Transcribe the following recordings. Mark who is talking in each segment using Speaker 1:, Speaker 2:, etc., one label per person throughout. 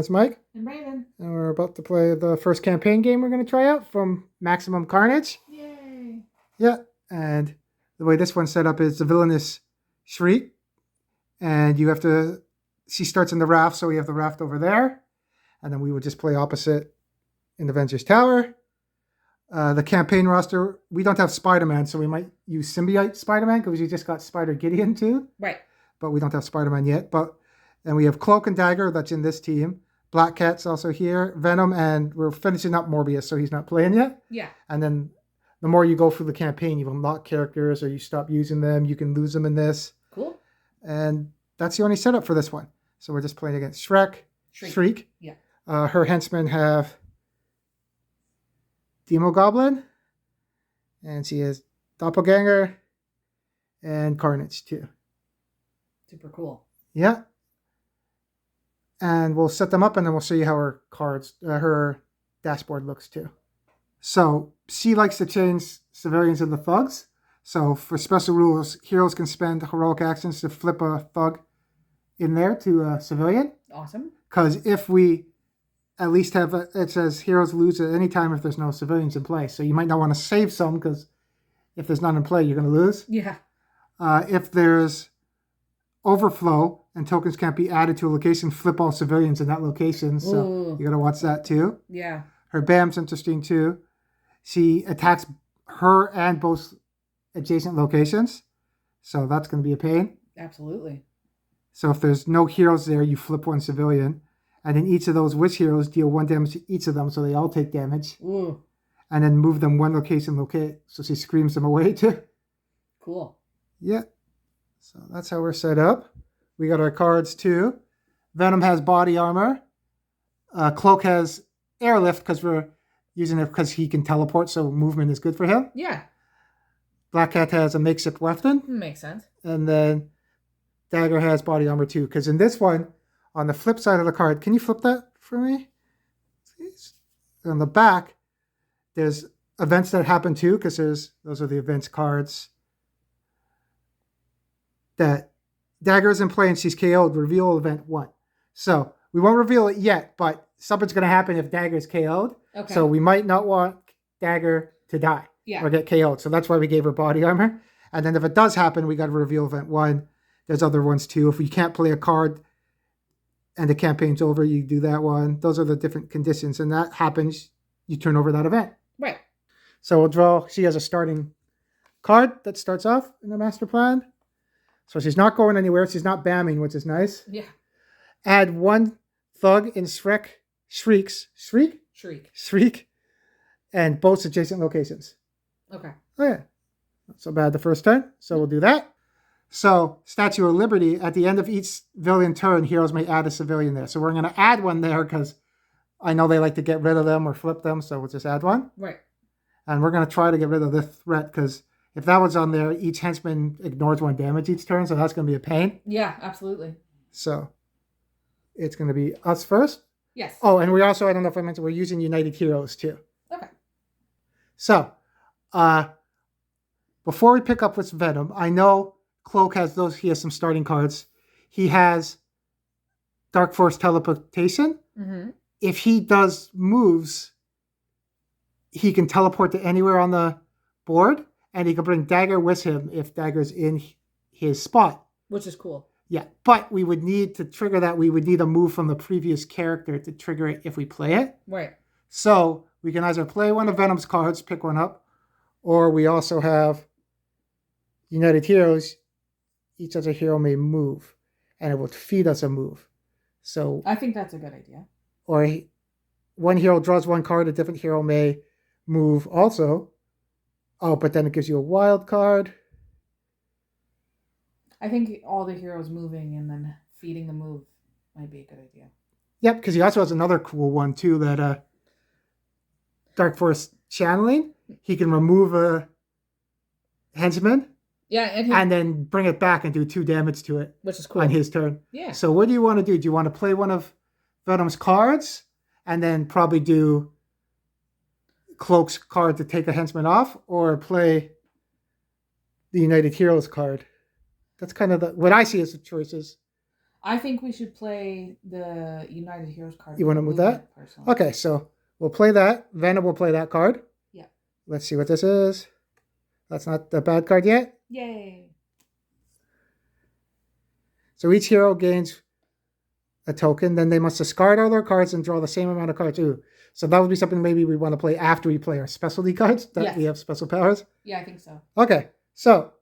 Speaker 1: it's Mike.
Speaker 2: And Ravin.
Speaker 1: And we're about to play the first campaign game we're going to try out from Maximum Carnage.
Speaker 2: Yay.
Speaker 1: Yeah, and the way this one's set up is the villainous Shriek. And you have to... She starts in the raft, so we have the raft over there. And then we would just play opposite in Avengers Tower. The campaign roster, we don't have Spider-Man, so we might use Symbiote Spider-Man because we just got Spider-Gideon too.
Speaker 2: Right.
Speaker 1: But we don't have Spider-Man yet. And we have Cloak and Dagger, that's in this team. Black Cat's also here. Venom, and we're finishing up Morbius, so he's not playing yet.
Speaker 2: Yeah.
Speaker 1: And then the more you go through the campaign, you unlock characters or you stop using them. You can lose them in this.
Speaker 2: Cool.
Speaker 1: And that's the only setup for this one. So we're just playing against Shriek.
Speaker 2: Yeah.
Speaker 1: Her henchmen have Demogoblin, and she has Doppelganger and Carnage too.
Speaker 2: Super cool.
Speaker 1: Yeah. And we'll set them up and then we'll show you how her her dashboard looks too. So she likes to change civilians into thugs. So for special rules, heroes can spend heroic actions to flip a thug in there to a civilian.
Speaker 2: Awesome.
Speaker 1: Because if we at least have, it says heroes lose at any time if there's no civilians in play. So you might not want to save some because if there's none in play, you're going to lose.
Speaker 2: Yeah.
Speaker 1: If there's overflow and tokens can't be added to a location, flip all civilians in that location. So
Speaker 2: Ooh.
Speaker 1: you got to watch that too.
Speaker 2: Yeah.
Speaker 1: Her BAM's interesting too. She attacks her and both adjacent locations. So that's going to be a pain.
Speaker 2: Absolutely.
Speaker 1: So if there's no heroes there, you flip one civilian. And then each of those wish heroes deal 1 damage to each of them, so they all take damage.
Speaker 2: Ooh.
Speaker 1: And then move them one location, so she screams them away too.
Speaker 2: Cool.
Speaker 1: Yeah. So that's how we're set up. We got our cards too. Venom has body armor. Cloak has airlift because we're using it because he can teleport, so movement is good for him.
Speaker 2: Yeah.
Speaker 1: Black Cat has a makeshift weapon.
Speaker 2: Makes sense.
Speaker 1: And then Dagger has body armor too. Because in this one, on the flip side of the card, can you flip that for me? Please. On the back, there's events that happen too, because those are the events cards. That Dagger is in play and she's KO'd, reveal event 1. So we won't reveal it yet, but something's going to happen if Dagger is KO'd.
Speaker 2: Okay.
Speaker 1: So we might not want Dagger to die or get KO'd. So that's why we gave her body armor. And then if it does happen, we got to reveal event 1. There's other ones too. If we can't play a card and the campaign's over, you do that one. Those are the different conditions. And that happens, you turn over that event.
Speaker 2: Right.
Speaker 1: So we'll draw, she has a starting card that starts off in the master plan. So she's not going anywhere. She's not bamming, which is nice.
Speaker 2: Yeah.
Speaker 1: Add 1 thug in Shriek, and both adjacent locations.
Speaker 2: Okay.
Speaker 1: Oh yeah. Not so bad the first turn. So we'll do that. So, Statue of Liberty, at the end of each villain turn, heroes may add a civilian there. So we're going to add one there because I know they like to get rid of them or flip them, so we'll just add one.
Speaker 2: Right.
Speaker 1: And we're going to try to get rid of this threat because if that was on there, each henchman ignores 1 damage each turn, so that's going to be a pain.
Speaker 2: Yeah, absolutely.
Speaker 1: So, it's going to be us first.
Speaker 2: Yes.
Speaker 1: Oh, and we also, I don't know if I mentioned, we're using United Heroes too.
Speaker 2: Okay.
Speaker 1: So, before we pick up with Venom, I know Cloak has those. He has some starting cards. He has Dark Force Teleportation.
Speaker 2: Mm-hmm.
Speaker 1: If he does moves, he can teleport to anywhere on the board, and he can bring Dagger with him if Dagger's in his spot.
Speaker 2: Which is cool.
Speaker 1: Yeah, but we would need to trigger that. We would need a move from the previous character to trigger it if we play it.
Speaker 2: Right.
Speaker 1: So we can either play one of Venom's cards, pick one up, or we also have United Heroes. Each other hero may move, and it will feed us a move. So
Speaker 2: I think that's a good idea.
Speaker 1: Or one hero draws 1 card, a different hero may move also. Oh, but then it gives you a wild card.
Speaker 2: I think all the heroes moving and then feeding the move might be a good idea.
Speaker 1: Yep, because he also has another cool one too, that Dark Force Channeling. He can remove a henchman.
Speaker 2: Yeah,
Speaker 1: and then bring it back and do 2 damage to it.
Speaker 2: Which is cool.
Speaker 1: On his turn.
Speaker 2: Yeah.
Speaker 1: So what do you want to do? Do you want to play one of Venom's cards and then probably do Cloak's card to take a henchman off, or play the United Heroes card? That's kind of what I see as the choices.
Speaker 2: I think we should play the United Heroes card.
Speaker 1: You want to move that?
Speaker 2: Personally.
Speaker 1: Okay, so we'll play that. Venom will play that card.
Speaker 2: Yeah.
Speaker 1: Let's see what this is. That's not the bad card yet.
Speaker 2: Yay.
Speaker 1: So each hero gains a token. Then they must discard all their cards and draw the same amount of cards too. So that would be something maybe we want to play after we play our specialty cards. That we have special powers.
Speaker 2: Yeah, I think so.
Speaker 1: Okay, so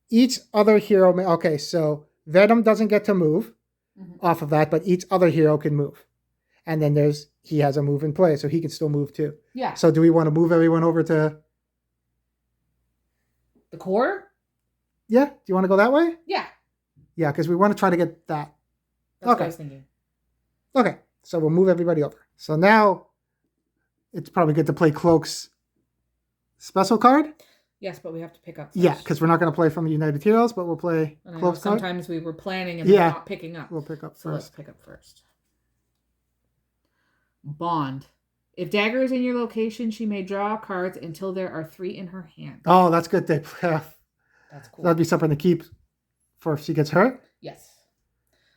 Speaker 1: each other hero may... Okay, so Venom doesn't get to move off of that, but each other hero can move. And then he has a move in play, so he can still move too.
Speaker 2: Yeah.
Speaker 1: So do we want to move everyone over to...
Speaker 2: the core?
Speaker 1: Yeah? Do you want to go that way?
Speaker 2: Yeah.
Speaker 1: Yeah, because we want to try to get that.
Speaker 2: That's what I was thinking.
Speaker 1: Okay, so we'll move everybody over. So now it's probably good to play Cloak's special card.
Speaker 2: Yes, but we have to pick up first.
Speaker 1: Yeah, because we're not going to play from United Heroes, but we'll play Cloak's card.
Speaker 2: Sometimes we were planning and we're not picking up.
Speaker 1: We'll pick up first.
Speaker 2: So let's pick up first. Bond. If Dagger is in your location, she may draw cards until there are 3 in her hand.
Speaker 1: Oh, that's good. That's cool. That'd be something to keep for if she gets hurt.
Speaker 2: Yes.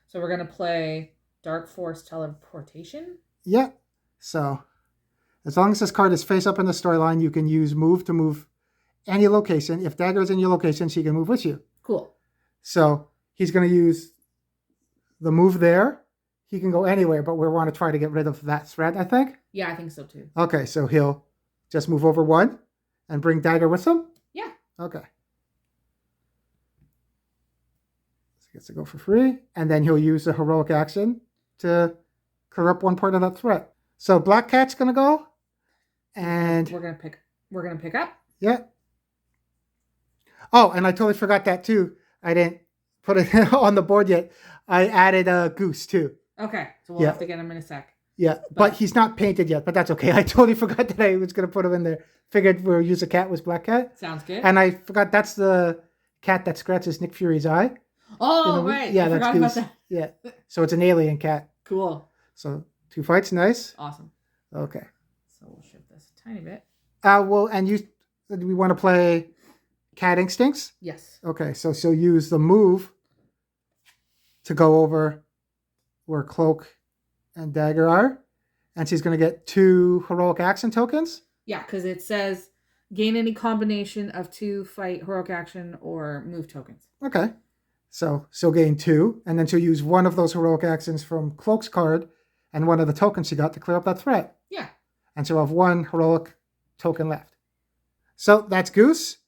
Speaker 2: So we're going to play Dark Force Teleportation.
Speaker 1: Yeah. So as long as this card is face up in the storyline, you can use move to move any location. If Dagger is in your location, she can move with you.
Speaker 2: Cool.
Speaker 1: So he's going to use the move there. He can go anywhere, but we want to try to get rid of that threat, I think.
Speaker 2: Yeah, I think so too.
Speaker 1: Okay, so he'll just move over 1 and bring Dagger with him?
Speaker 2: Yeah.
Speaker 1: Okay. So he gets to go for free. And then he'll use the heroic action to clear up 1 part of that threat. So Black Cat's going to go. And
Speaker 2: we're going to pick up.
Speaker 1: Yeah. Oh, and I totally forgot that too. I didn't put it on the board yet. I added a Goose too.
Speaker 2: Okay, so we'll have to get him in a sec.
Speaker 1: Yeah, but he's not painted yet, but that's okay. I totally forgot that I was going to put him in there. Figured we'll use a cat with Black Cat.
Speaker 2: Sounds good.
Speaker 1: And I forgot that's the cat that scratches Nick Fury's eye.
Speaker 2: Oh, right.
Speaker 1: Yeah, that's Goose. About that. Yeah, so it's an alien cat.
Speaker 2: Cool.
Speaker 1: So 2 fights, nice.
Speaker 2: Awesome.
Speaker 1: Okay.
Speaker 2: So we'll shift this a tiny bit.
Speaker 1: Well, and do we want to play Cat Instincts?
Speaker 2: Yes.
Speaker 1: Okay, so she'll use the move to go over where Cloak and Dagger are. And she's going to get 2 heroic action tokens.
Speaker 2: Yeah, because it says gain any combination of 2 fight, heroic action, or move tokens.
Speaker 1: Okay. So she'll gain 2. And then she'll use 1 of those heroic actions from Cloak's card and 1 of the tokens she got to clear up that threat.
Speaker 2: Yeah.
Speaker 1: And she'll have 1 heroic token left. So that's Goose.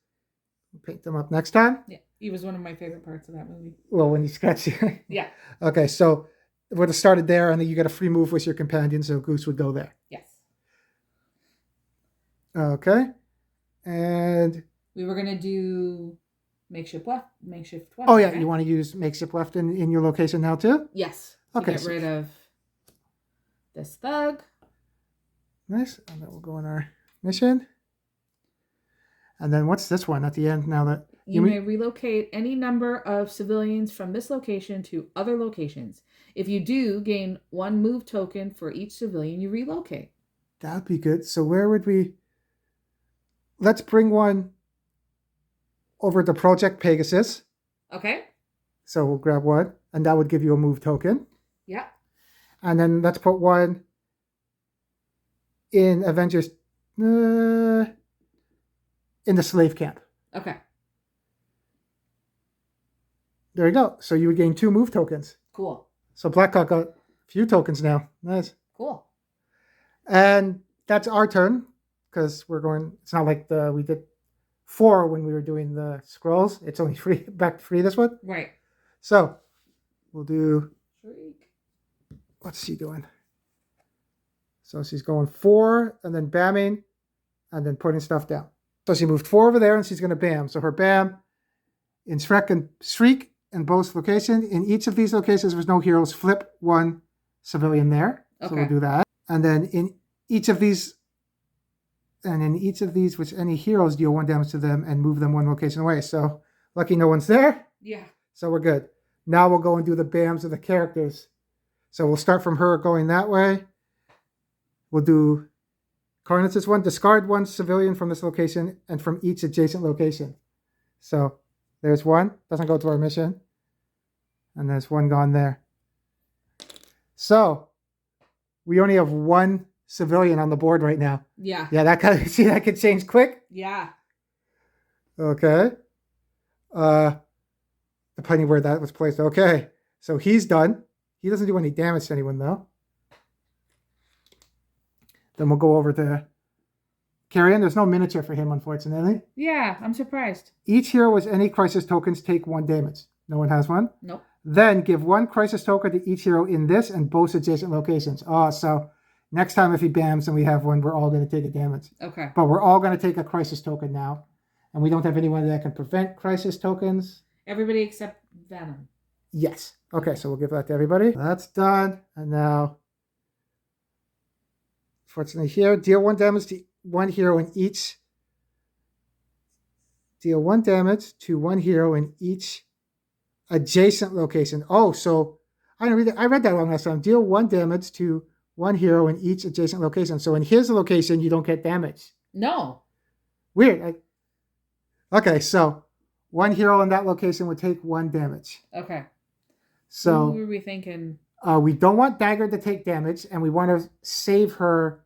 Speaker 1: We'll paint them up next time.
Speaker 2: Yeah. He was one of my favorite parts of that movie.
Speaker 1: Well, when you scratch you.
Speaker 2: Yeah.
Speaker 1: Okay, so we would have started there, and then you get a free move with your companion, so Goose would go there.
Speaker 2: Yes.
Speaker 1: Okay. And
Speaker 2: we were going to do makeshift weapon.
Speaker 1: Oh, yeah.
Speaker 2: Right?
Speaker 1: You want to use makeshift weapon in your location now, too?
Speaker 2: Yes.
Speaker 1: Okay.
Speaker 2: Get rid of this thug.
Speaker 1: Nice. And then we'll go on our mission. And then what's this one at the end now that...
Speaker 2: You may relocate any number of civilians from this location to other locations. If you do, gain 1 move token for each civilian you relocate.
Speaker 1: That would be good. So where would we... Let's bring one over to Project Pegasus.
Speaker 2: Okay.
Speaker 1: So we'll grab 1, and that would give you a move token.
Speaker 2: Yeah.
Speaker 1: And then let's put 1 in Avengers... in the slave camp.
Speaker 2: Okay.
Speaker 1: There you go. So you would gain 2 move tokens.
Speaker 2: Cool.
Speaker 1: So Blackhawk got a few tokens now. Nice.
Speaker 2: Cool.
Speaker 1: And that's our turn, because we're going... It's not like we did 4 when we were doing the scrolls. It's only back to 3 this one.
Speaker 2: Right.
Speaker 1: So we'll do...
Speaker 2: Shriek.
Speaker 1: What's she doing? So she's going 4, and then bamming, and then putting stuff down. So she moved 4 over there, and she's going to bam. So her bam in Shriek in both locations. In each of these locations, there's no heroes. Flip 1 civilian there. Okay. So we'll do that. And then in each of these, with any heroes, deal 1 damage to them and move them 1 location away. So lucky no one's there.
Speaker 2: Yeah.
Speaker 1: So we're good. Now we'll go and do the bams of the characters. So we'll start from her going that way. We'll do Carnage's 1, discard 1 civilian from this location and from each adjacent location. So there's 1, doesn't go to our mission. And there's one gone there. So we only have one civilian on the board right now.
Speaker 2: Yeah.
Speaker 1: Yeah, that kind of, see, that could change quick.
Speaker 2: Yeah.
Speaker 1: Okay. Depending where that was placed. Okay. So he's done. He doesn't do any damage to anyone, though. Then we'll go over to Carrion. There's no miniature for him, unfortunately.
Speaker 2: Yeah, I'm surprised.
Speaker 1: Each hero with any crisis tokens take 1 damage. No one has one?
Speaker 2: Nope.
Speaker 1: Then give 1 crisis token to each hero in this and both adjacent locations. Oh, so next time if he bams and we have one, we're all going to take a damage.
Speaker 2: Okay.
Speaker 1: But we're all going to take a crisis token now. And we don't have anyone that can prevent crisis tokens.
Speaker 2: Everybody except Venom.
Speaker 1: Yes. Okay, so we'll give that to everybody. That's done. And now, fortunately here, deal 1 damage to 1 hero in each. Deal 1 damage to 1 hero in each adjacent location. Oh, so I read that wrong last time. Deal 1 damage to 1 hero in each adjacent location. So in his location, you don't get damage.
Speaker 2: No.
Speaker 1: Weird. Okay, so 1 hero in that location would take 1 damage.
Speaker 2: Okay.
Speaker 1: So
Speaker 2: who were we thinking?
Speaker 1: We don't want Dagger to take damage, and we want to save her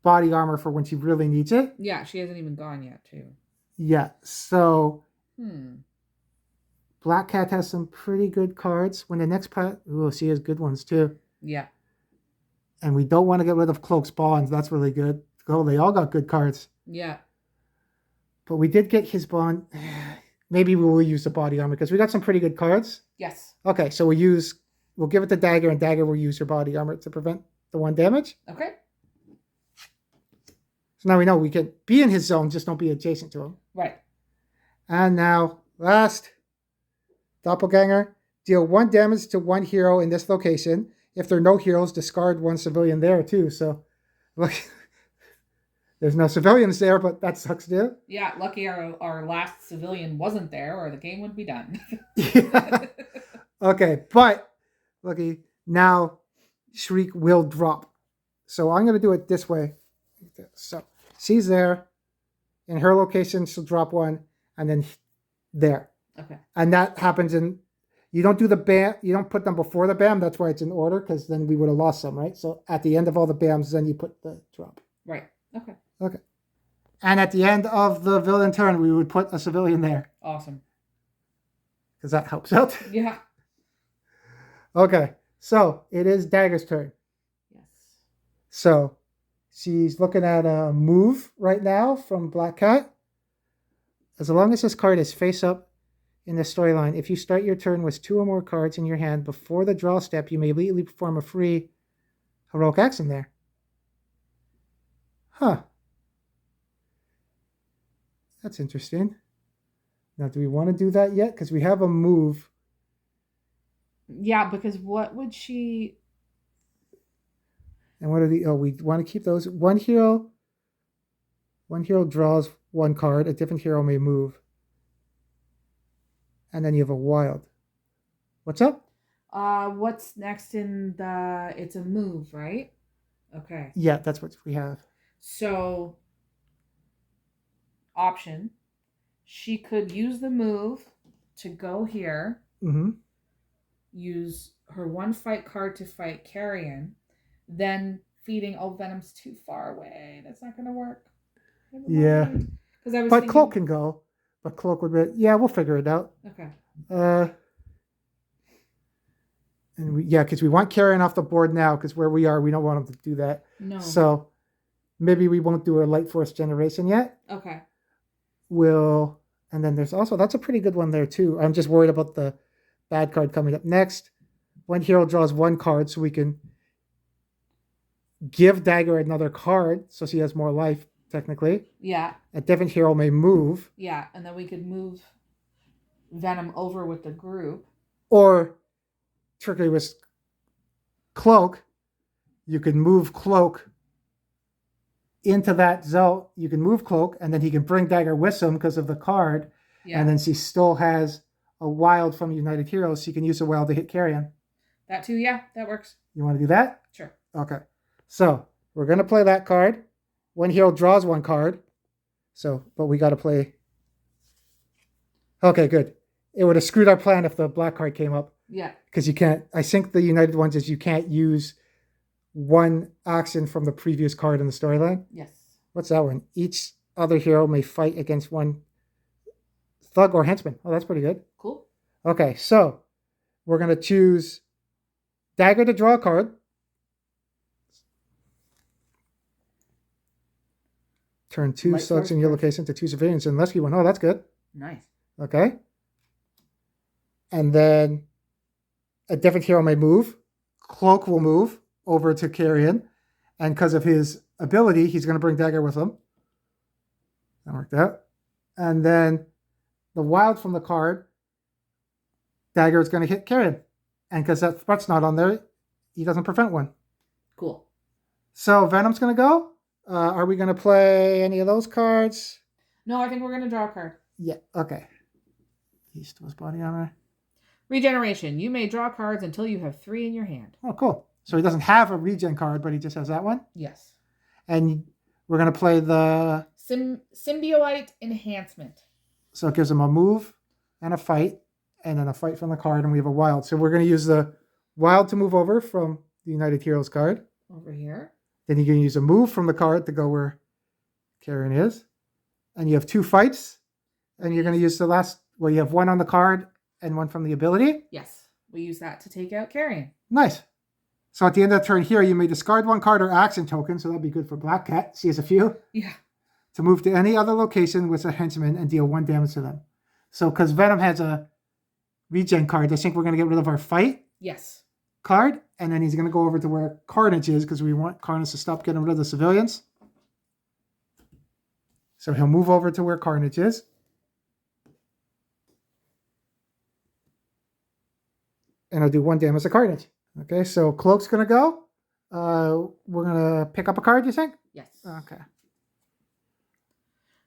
Speaker 1: body armor for when she really needs it.
Speaker 2: Yeah, she hasn't even gone yet, too.
Speaker 1: Yeah, so Black Cat has some pretty good cards. When the next part, she has good ones too.
Speaker 2: Yeah.
Speaker 1: And we don't want to get rid of Cloak's bonds. That's really good. Oh, they all got good cards.
Speaker 2: Yeah.
Speaker 1: But we did get his bond. Maybe we will use the body armor because we got some pretty good cards.
Speaker 2: Yes.
Speaker 1: Okay, so we'll give it to Dagger, and Dagger will use her body armor to prevent the 1 damage.
Speaker 2: Okay.
Speaker 1: So now we know we can be in his zone, just don't be adjacent to him.
Speaker 2: Right.
Speaker 1: And now, last, Doppelganger. Deal 1 damage to 1 hero in this location. If there are no heroes, discard 1 civilian there too. So, look, there's no civilians there, but that sucks too.
Speaker 2: Yeah, lucky our last civilian wasn't there, or the game would be done.
Speaker 1: Yeah. Okay, but lucky now Shriek will drop. So I'm going to do it this way. So she's there. In her location, she'll drop 1, and then there.
Speaker 2: Okay.
Speaker 1: And that happens in. You don't do the bam. You don't put them before the bam. That's why it's in order, because then we would have lost some, right? So at the end of all the bams, then you put the drop.
Speaker 2: Right. Okay.
Speaker 1: Okay. And at the end of the villain turn, we would put a civilian there.
Speaker 2: Awesome.
Speaker 1: Because that helps out.
Speaker 2: Yeah.
Speaker 1: Okay. So it is Dagger's turn.
Speaker 2: Yes.
Speaker 1: So she's looking at a move right now from Black Cat. As long as this card is face up in the storyline, if you start your turn with 2 or more cards in your hand before the draw step, you may immediately perform a free heroic action there. Huh. That's interesting. Now, do we want to do that yet? Because we have a move.
Speaker 2: Yeah, because what would she...
Speaker 1: And what are the... Oh, we want to keep those. One hero draws 1 card. A different hero may move. And then you have a wild. What's up?
Speaker 2: What's next in the... It's a move, right? Okay.
Speaker 1: Yeah, that's what we have.
Speaker 2: So, option. She could use the move to go here.
Speaker 1: Mm-hmm.
Speaker 2: Use her 1 fight card to fight Carrion. Then feeding... Oh, Venom's too far away. That's not going to work.
Speaker 1: Yeah.
Speaker 2: Because I was
Speaker 1: But
Speaker 2: thinking...
Speaker 1: Cloak can go. But Cloak would be... Yeah, we'll figure it out.
Speaker 2: Okay.
Speaker 1: And because we want Carrion off the board now, because where we are, we don't want him to do that.
Speaker 2: No.
Speaker 1: So maybe we won't do a Light Force generation yet.
Speaker 2: Okay.
Speaker 1: And then there's also, that's a pretty good one there too. I'm just worried about the bad card coming up next. 1 hero draws 1 card, so we can give Dagger another card, so she has more life, technically.
Speaker 2: Yeah.
Speaker 1: A different hero may move.
Speaker 2: Yeah, and then we could move Venom over with the group.
Speaker 1: Or, trickery with Cloak, you can move Cloak into that zone. You can move Cloak, and then he can bring Dagger with him because of the card. Yeah. And then she still has a wild from United Heroes. She can use a wild to hit Carrion.
Speaker 2: That too, yeah, that works.
Speaker 1: You want to do that?
Speaker 2: Sure.
Speaker 1: Okay. So, we're going to play that card. 1 hero draws 1 card. So, but we got to play... Okay, good. it would have screwed our plan if the black card came up.
Speaker 2: Yeah.
Speaker 1: Because you can't, I think the United ones is you can't use one action from the previous card in the storyline.
Speaker 2: Yes.
Speaker 1: What's that one? Each other hero may fight against one thug or henchman. Oh, that's pretty good.
Speaker 2: Cool.
Speaker 1: Okay, so we're going to choose Dagger to draw a card. Turn 2
Speaker 2: Light
Speaker 1: slugs
Speaker 2: force
Speaker 1: in your
Speaker 2: burst.
Speaker 1: location to 2 civilians and rescue one. Oh, that's good.
Speaker 2: Nice.
Speaker 1: Okay. And then a different hero may move. Cloak will move over to Carrion. And because of his ability, he's going to bring Dagger with him. That worked out. And then the wild from the card, Dagger is going to hit Carrion. And because that threat's not on there, he doesn't prevent one.
Speaker 2: Cool.
Speaker 1: So Venom's going to go. Are we going to play any of those cards?
Speaker 2: No, I think we're going to draw a card.
Speaker 1: Yeah, okay. East was body armor.
Speaker 2: Regeneration. You may draw cards until you have 3 in your hand.
Speaker 1: Oh, cool. So he doesn't have a regen card, but he just has that one.
Speaker 2: Yes.
Speaker 1: And we're going to play the...
Speaker 2: Symbiote Enhancement.
Speaker 1: So it gives him a move and a fight, and then a fight from the card, and we have a wild. So we're going to use the wild to move over from the United Heroes card.
Speaker 2: Over here.
Speaker 1: Then you're going to use a move from the card to go where Karen is. And you have 2 fights. And you're going to use the last... Well, you have 1 on the card and 1 from the ability.
Speaker 2: Yes. We use that to take out Carrion.
Speaker 1: Nice. So at the end of the turn here, you may discard 1 card or action token. So that'd be good for Black Cat. She has a few.
Speaker 2: Yeah.
Speaker 1: To move to any other location with a henchman and deal 1 damage to them. So because Venom has a regen card, I think we're going to get rid of our fight
Speaker 2: Yes.
Speaker 1: card. And then he's going to go over to where Carnage is because we want Carnage to stop getting rid of the civilians. So he'll move over to where Carnage is. And I'll do 1 damage to Carnage. Okay, so Cloak's going to go. We're going to pick up a card, you think?
Speaker 2: Yes.
Speaker 1: Okay.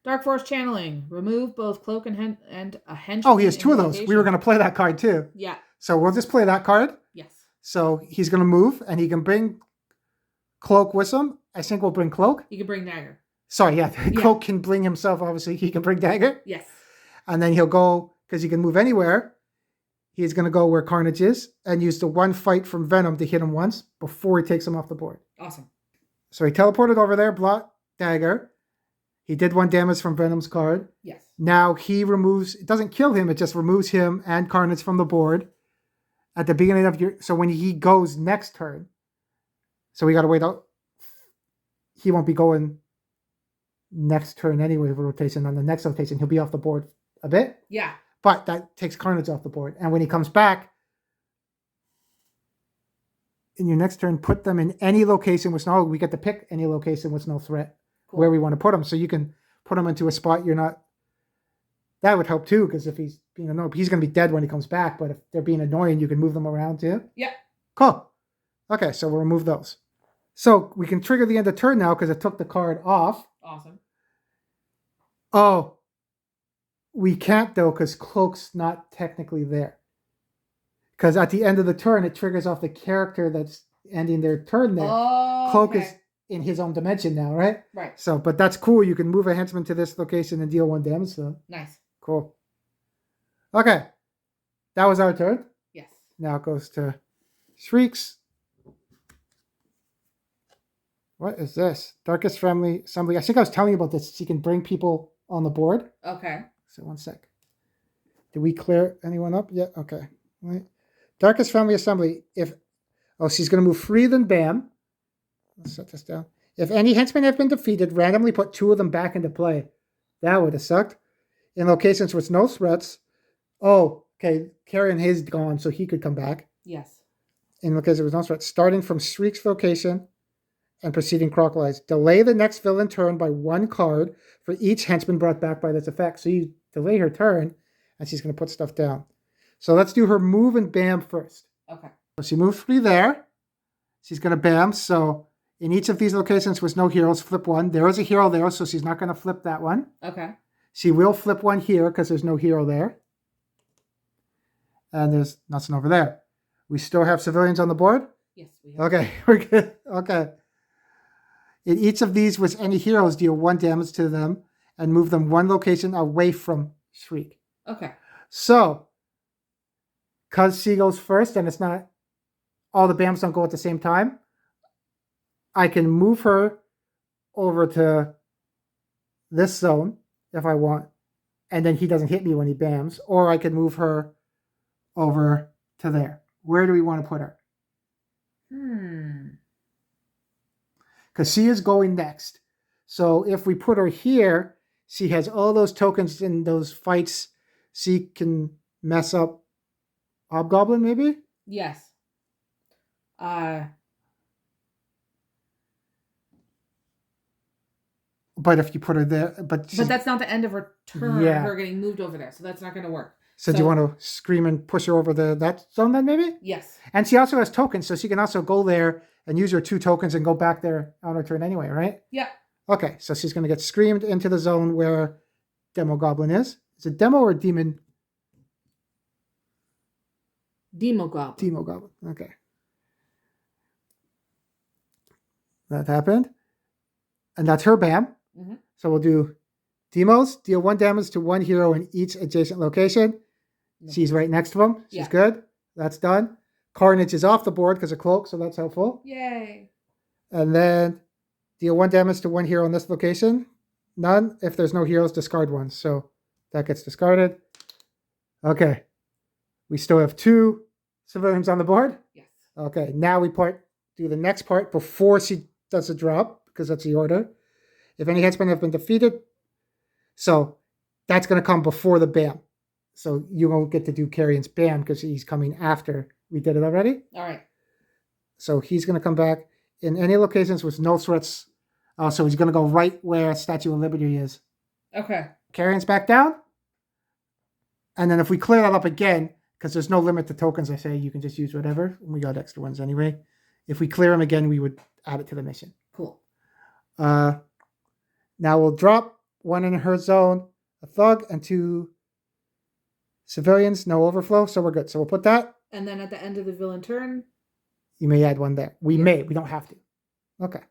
Speaker 2: Dark Force Channeling. Remove both Cloak and a henchman.
Speaker 1: Oh, he has 2 of those. We were going to play that card too.
Speaker 2: Yeah.
Speaker 1: So we'll just play that card.
Speaker 2: Yes.
Speaker 1: So he's going to move, and he can bring Cloak with him. I think we'll bring Cloak.
Speaker 2: You can bring Dagger.
Speaker 1: Sorry, yeah. Cloak can bring himself, obviously. He can bring Dagger.
Speaker 2: Yes.
Speaker 1: And then he'll go, because he can move anywhere, he's going to go where Carnage is and use the 1 fight from Venom to hit him once before he takes him off the board.
Speaker 2: Awesome.
Speaker 1: So he teleported over there, blocked Dagger. He did 1 damage from Venom's card.
Speaker 2: Yes.
Speaker 1: Now he removes, it doesn't kill him, it just removes him and Carnage from the board at the beginning of your, so when he goes next turn, so we got to wait out, he won't be going next turn anyway for rotation. On the next rotation, he'll be off the board a bit.
Speaker 2: Yeah.
Speaker 1: But that takes Carnage off the board. And when he comes back, in your next turn, put them in any location with no, we get to pick any location with no threat.
Speaker 2: Cool.
Speaker 1: Where we want to put them. So you can put them into a spot you're not, that would help too, because if he's being annoying, he's going to be dead when he comes back, but if they're being annoying, you can move them around too.
Speaker 2: Yeah.
Speaker 1: Cool. Okay, so we'll remove those. So we can trigger the end of turn now because it took the card off.
Speaker 2: Awesome.
Speaker 1: Oh, we can't though because Cloak's not technically there. Because at the end of the turn, it triggers off the character that's ending their turn there.
Speaker 2: Oh,
Speaker 1: Cloak
Speaker 2: okay.
Speaker 1: is in his own dimension now, right?
Speaker 2: Right.
Speaker 1: So, but that's cool. You can move a henchman to this location and deal 1 damage. So
Speaker 2: Nice.
Speaker 1: cool. Okay, that was our turn.
Speaker 2: Yes.
Speaker 1: Now it goes to Shrieks. What is this? Darkest Family Assembly. I think I was telling you about this. She can bring people on the board.
Speaker 2: Okay.
Speaker 1: So 1 sec. Did we clear anyone up yet? Okay. Right. Darkest Family Assembly. She's going to move free, then bam. Let's set this down. If any henchmen have been defeated, randomly put 2 of them back into play. That would have sucked. In locations with no threats. Oh, okay. Carrion is gone, so he could come back.
Speaker 2: Yes.
Speaker 1: In locations with no threats. Starting from Shriek's location and proceeding clockwise. Delay the next villain turn by 1 card for each henchman brought back by this effect. So you delay her turn, and she's going to put stuff down. So let's do her move and bam first.
Speaker 2: Okay.
Speaker 1: So she moves 3 there. She's going to bam. So in each of these locations with no heroes, flip 1. There is a hero there, so she's not going to flip that one.
Speaker 2: Okay.
Speaker 1: She will flip 1 here because there's no hero there. And there's nothing over there. We still have civilians on the board?
Speaker 2: Yes, we have.
Speaker 1: Okay, we're good. Okay. In each of these with any heroes, deal 1 damage to them and move them 1 location away from Shriek.
Speaker 2: Okay.
Speaker 1: So because C goes first and it's not all the BAMs don't go at the same time, I can move her over to this zone if I want, and then he doesn't hit me when he BAMs, or I can move her over to there. Where do we want to put her? Because she is going next. So if we put her here, she has all those tokens in those fights. She can mess up Hobgoblin, maybe?
Speaker 2: Yes.
Speaker 1: But if you put her there, but
Speaker 2: that's not the end of her turn.
Speaker 1: Yeah.
Speaker 2: Her getting moved over there, so that's not going to work.
Speaker 1: So do you want to scream and push her over that zone then, maybe?
Speaker 2: Yes.
Speaker 1: And she also has tokens, so she can also go there and use her 2 tokens and go back there on her turn anyway, right?
Speaker 2: Yeah.
Speaker 1: Okay, so she's going to get screamed into the zone where Demo Goblin is. Is it Demo or Demon?
Speaker 2: Demo Goblin.
Speaker 1: Demo Goblin, okay. That happened. And that's her BAM.
Speaker 2: Mm-hmm.
Speaker 1: So we'll do Demos, deal 1 damage to 1 hero in each adjacent location. She's right next to him. She's good. That's done. Carnage is off the board because of Cloak, so that's helpful.
Speaker 2: Yay.
Speaker 1: And then deal 1 damage to 1 hero in this location. None. If there's no heroes, discard 1. So that gets discarded. Okay. We still have 2 civilians on the board?
Speaker 2: Yes.
Speaker 1: Okay. Now we do the next part before she does the drop, because that's the order. If any henchmen have been defeated, so that's going to come before the BAM. So you won't get to do Carrion's BAM because he's coming after we did it already.
Speaker 2: All right.
Speaker 1: So he's going to come back in any locations with no threats. So he's going to go right where Statue of Liberty is.
Speaker 2: Okay.
Speaker 1: Carrion's back down. And then if we clear that up again, because there's no limit to tokens, I say you can just use whatever. We got extra ones anyway. If we clear them again, we would add it to the mission.
Speaker 2: Cool.
Speaker 1: Now we'll drop 1 in her zone, a thug, and 2 civilians, no overflow, so we're good. So we'll put that.
Speaker 2: And then at the end of the villain turn,
Speaker 1: you may add 1 there. We don't have to. Okay.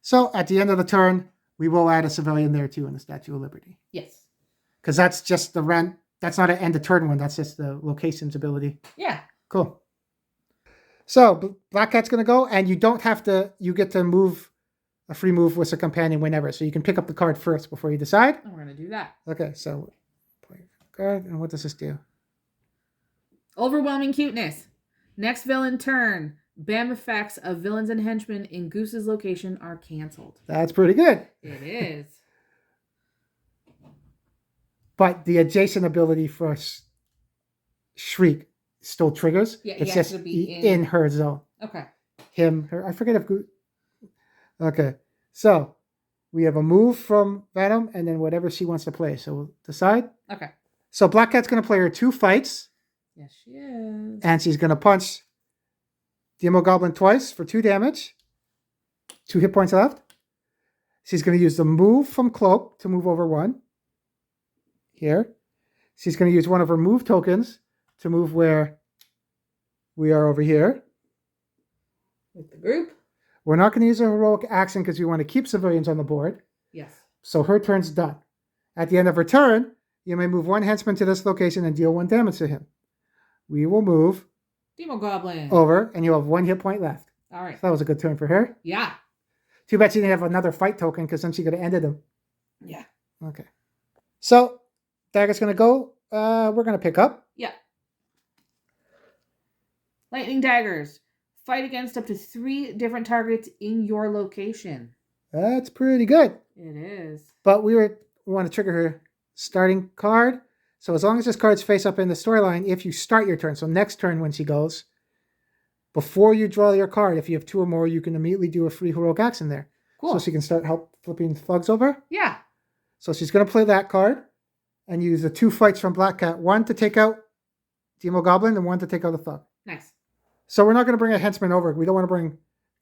Speaker 1: So at the end of the turn, we will add a civilian there too in the Statue of Liberty.
Speaker 2: Yes.
Speaker 1: Because that's just the rent. That's not an end of turn one. That's just the location's ability.
Speaker 2: Yeah.
Speaker 1: Cool. So Black Cat's going to go, and you don't have to, you get to move a free move with a companion whenever. So you can pick up the card first before you decide.
Speaker 2: And we're going to do that.
Speaker 1: Okay, so play card, and what does this do?
Speaker 2: Overwhelming cuteness. Next villain turn. BAM effects of villains and henchmen in Goose's location are canceled.
Speaker 1: That's pretty good.
Speaker 2: It is.
Speaker 1: But the adjacent ability for Shriek still triggers.
Speaker 2: Yeah,
Speaker 1: it's just to be in her zone.
Speaker 2: Okay.
Speaker 1: Her. I forget if Goose. Okay. So we have a move from Venom and then whatever she wants to play. So we'll decide.
Speaker 2: Okay.
Speaker 1: So Black Cat's going to play her 2 fights.
Speaker 2: Yes, she is.
Speaker 1: And she's going to punch Demo Goblin twice for 2 damage. 2 hit points left. She's going to use the move from Cloak to move over 1. Here. She's going to use one of her move tokens to move where we are over here.
Speaker 2: With the group.
Speaker 1: We're not going to use a heroic action because we want to keep civilians on the board.
Speaker 2: Yes.
Speaker 1: So her turn's done. At the end of her turn, you may move 1 henchman to this location and deal 1 damage to him. We will move
Speaker 2: Demo Goblin
Speaker 1: over, and you'll have 1 hit point left.
Speaker 2: All right.
Speaker 1: So that was a good turn for her.
Speaker 2: Yeah.
Speaker 1: Too bad she didn't have another fight token because then she could have ended him.
Speaker 2: Yeah.
Speaker 1: Okay. So Dagger's going to go. We're going to pick up.
Speaker 2: Yeah. Lightning daggers. Fight against up to 3 different targets in your location.
Speaker 1: That's pretty good.
Speaker 2: It is.
Speaker 1: But we want to trigger her starting card. So as long as this card's face up in the storyline, if you start your turn, so next turn when she goes, before you draw your card, if you have 2 or more, you can immediately do a free heroic action there.
Speaker 2: Cool.
Speaker 1: So she can start flipping thugs over.
Speaker 2: Yeah.
Speaker 1: So she's going to play that card and use the 2 fights from Black Cat. 1 to take out Demo Goblin and 1 to take out the thug.
Speaker 2: Nice.
Speaker 1: So we're not going to bring a henchman over. We don't want to bring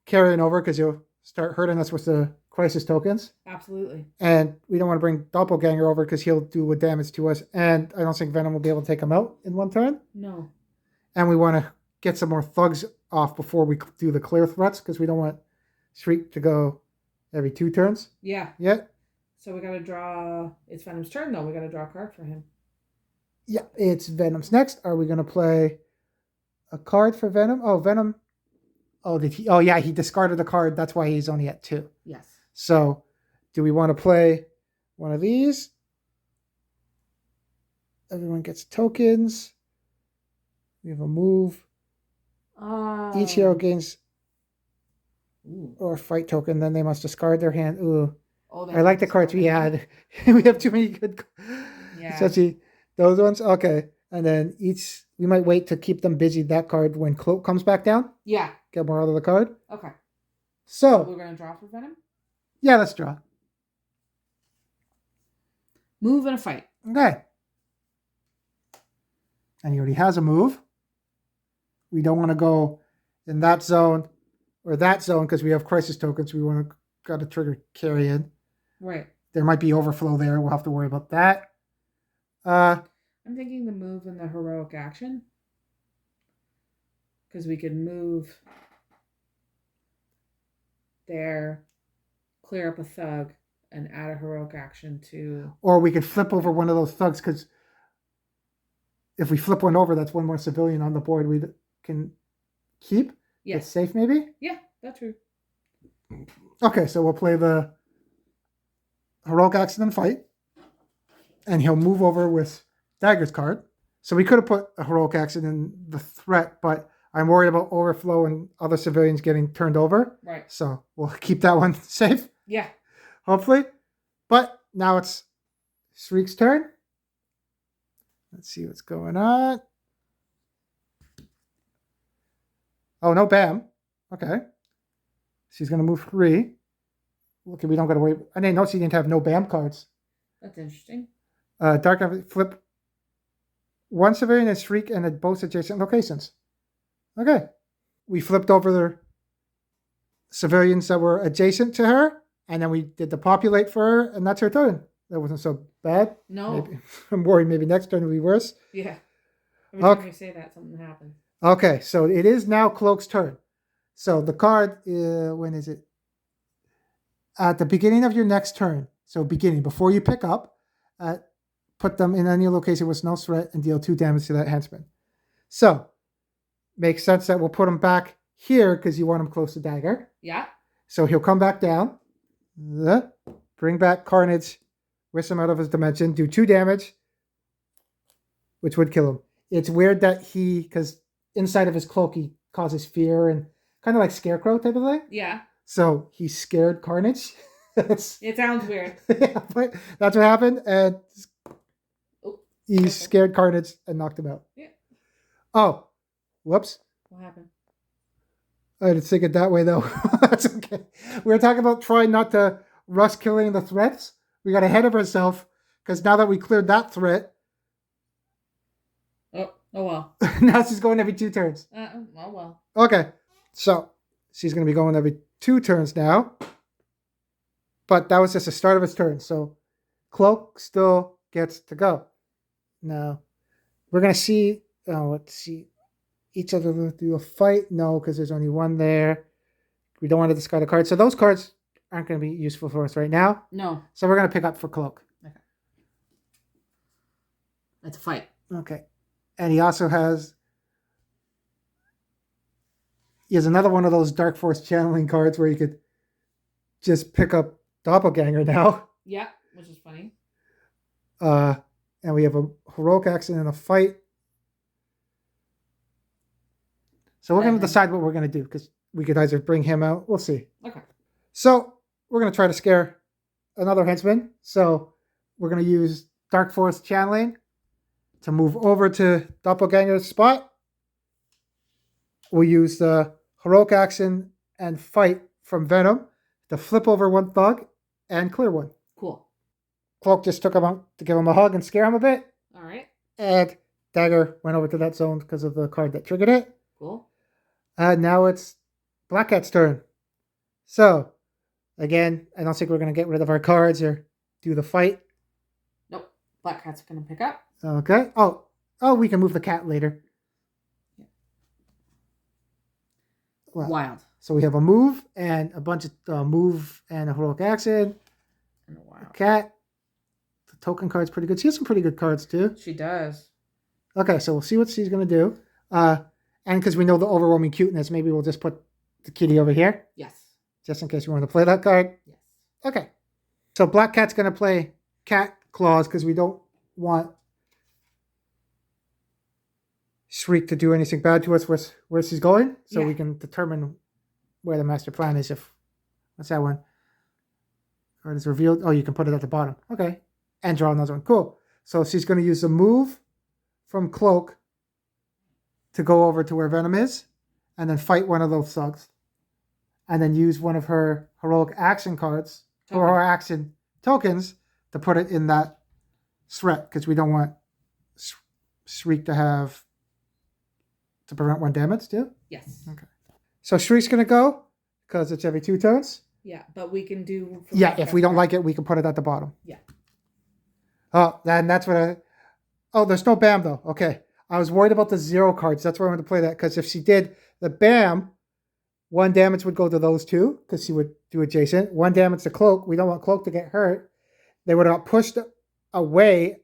Speaker 1: Carrion over because you'll start hurting us with the crisis tokens.
Speaker 2: Absolutely.
Speaker 1: And we don't want to bring Doppelganger over because he'll do damage to us. And I don't think Venom will be able to take him out in 1 turn.
Speaker 2: No.
Speaker 1: And we want to get some more thugs off before we do the clear threats because we don't want Shriek to go every 2 turns.
Speaker 2: Yeah.
Speaker 1: Yet.
Speaker 2: So we got to draw... It's Venom's turn, though. We got to draw a card for him.
Speaker 1: Yeah, it's Venom's next. Are we going to play a card for Venom. Oh, Venom. Oh, did he? Oh, yeah, he discarded a card. That's why he's only at 2.
Speaker 2: Yes.
Speaker 1: So, do we want to play one of these? Everyone gets tokens. We have a move. Each hero gains or fight token. Then they must discard their hand. Ooh.
Speaker 2: Oh,
Speaker 1: I like the cards we had. We have too many good.
Speaker 2: Yeah.
Speaker 1: Especially those ones. Okay. And then we might wait to keep them busy that card when Cloak comes back down.
Speaker 2: Yeah.
Speaker 1: Get more out of the card.
Speaker 2: Okay.
Speaker 1: So.
Speaker 2: We're going to draw for Venom?
Speaker 1: Yeah, let's draw.
Speaker 2: Move and a fight.
Speaker 1: Okay. And he already has a move. We don't want to go in that zone or that zone because we have crisis tokens. We want to got to trigger carry-in.
Speaker 2: Right.
Speaker 1: There might be overflow there. We'll have to worry about that.
Speaker 2: I'm thinking the move and the heroic action. Because we could move there, clear up a thug, and add a heroic action to...
Speaker 1: Or we could flip over one of those thugs because if we flip one over, that's one more civilian on the board we can keep.
Speaker 2: Yes.
Speaker 1: It's safe, maybe?
Speaker 2: Yeah, that's true.
Speaker 1: Okay, so we'll play the heroic action and fight. And he'll move over with Dagger's card. So we could have put a heroic action in the threat, but I'm worried about overflow and other civilians getting turned over.
Speaker 2: Right.
Speaker 1: So we'll keep that one safe.
Speaker 2: Yeah.
Speaker 1: Hopefully. But now it's Shriek's turn. Let's see what's going on. Oh, no Bam. Okay. She's going to move 3. Okay, we don't got to wait. I didn't know she didn't have no Bam cards.
Speaker 2: That's interesting.
Speaker 1: Dark Knight, flip 1 civilian and Shriek and at both adjacent locations. Okay. We flipped over the civilians that were adjacent to her, and then we did the populate for her, and that's her turn. That wasn't so bad.
Speaker 2: No.
Speaker 1: Maybe, I'm worried maybe next turn will be worse.
Speaker 2: Yeah. Every time you say that, something happens.
Speaker 1: Okay, so it is now Cloak's turn. So the card, when is it? At the beginning of your next turn. So beginning, before you pick up, put them in any location with no threat and deal 2 damage to that henchman. So, makes sense that we'll put him back here because you want him close to Dagger.
Speaker 2: Yeah.
Speaker 1: So he'll come back down. Bring back Carnage. Whisk him out of his dimension. Do 2 damage. Which would kill him. It's weird that because inside of his cloak he causes fear and kind of like Scarecrow type of thing.
Speaker 2: Yeah.
Speaker 1: So he scared Carnage.
Speaker 2: It sounds weird.
Speaker 1: Yeah, but that's what happened. And he scared Carnage and knocked him out.
Speaker 2: Yeah.
Speaker 1: Oh, whoops.
Speaker 2: What happened?
Speaker 1: I didn't think it that way, though. That's okay. We were talking about trying not to rush killing the threats. We got ahead of ourselves because now that we cleared that threat.
Speaker 2: Oh well.
Speaker 1: Now she's going every 2 turns.
Speaker 2: Oh well.
Speaker 1: Okay. So she's going to be going every 2 turns now. But that was just the start of his turn. So Cloak still gets to go. Now, we're going to see. Oh, let's see. Each other will do a fight. No, because there's only 1 there. We don't want to discard a card. So those cards aren't going to be useful for us right now.
Speaker 2: No.
Speaker 1: So we're going to pick up for Cloak.
Speaker 2: Okay. That's a fight.
Speaker 1: Okay. And he also has... He has another one of those Dark Force channeling cards where you could just pick up Doppelganger now.
Speaker 2: Yeah, which is funny.
Speaker 1: And we have a heroic action and a fight. So we're going to decide what we're going to do because we could either bring him out. We'll see.
Speaker 2: Okay.
Speaker 1: So we're going to try to scare another henchman. So we're going to use Dark Force channeling to move over to Doppelganger's spot. We'll use the heroic action and fight from Venom to flip over 1 thug and clear 1.
Speaker 2: Cool.
Speaker 1: Cloak just took him out to give him a hug and scare him a bit.
Speaker 2: All right.
Speaker 1: And Dagger went over to that zone because of the card that triggered it.
Speaker 2: Cool.
Speaker 1: Now it's Black Cat's turn. So, again, I don't think we're going to get rid of our cards or do the fight.
Speaker 2: Nope. Black Cat's going to pick up.
Speaker 1: Okay. Oh, we can move the cat later.
Speaker 2: Yeah.
Speaker 1: Well,
Speaker 2: Wild.
Speaker 1: So we have a move and a bunch of move and a heroic action.
Speaker 2: And a wild.
Speaker 1: Cat. The token card's pretty good. She has some pretty good cards too.
Speaker 2: She does.
Speaker 1: Okay, so we'll see what she's going to do. And because we know the overwhelming cuteness, maybe we'll just put the kitty over here.
Speaker 2: Yes.
Speaker 1: Just in case we want to play that card.
Speaker 2: Yes.
Speaker 1: Okay. So Black Cat's going to play Cat Claws because we don't want Shriek to do anything bad to us where she's going. So we can determine where the master plan is. What's that one? Card is revealed. Oh, you can put it at the bottom. Okay. And draw another one. Cool. So she's going to use the move from Cloak to go over to where Venom is and then fight one of those thugs. And then use one of her heroic action cards or her action tokens to put it in that threat because we don't want Shriek to prevent 1 damage too?
Speaker 2: Yes.
Speaker 1: Okay. So Shriek's going to go because it's every 2 turns.
Speaker 2: Yeah, but we can do...
Speaker 1: Yeah, if we don't like it, we can put it at the bottom.
Speaker 2: Yeah.
Speaker 1: Oh, and that's what Oh, there's no BAM though. Okay. I was worried about the 0 cards. That's why I wanted to play that because if she did the BAM, 1 damage would go to those 2 because she would do adjacent. 1 damage to Cloak. We don't want Cloak to get hurt. They would have got pushed away.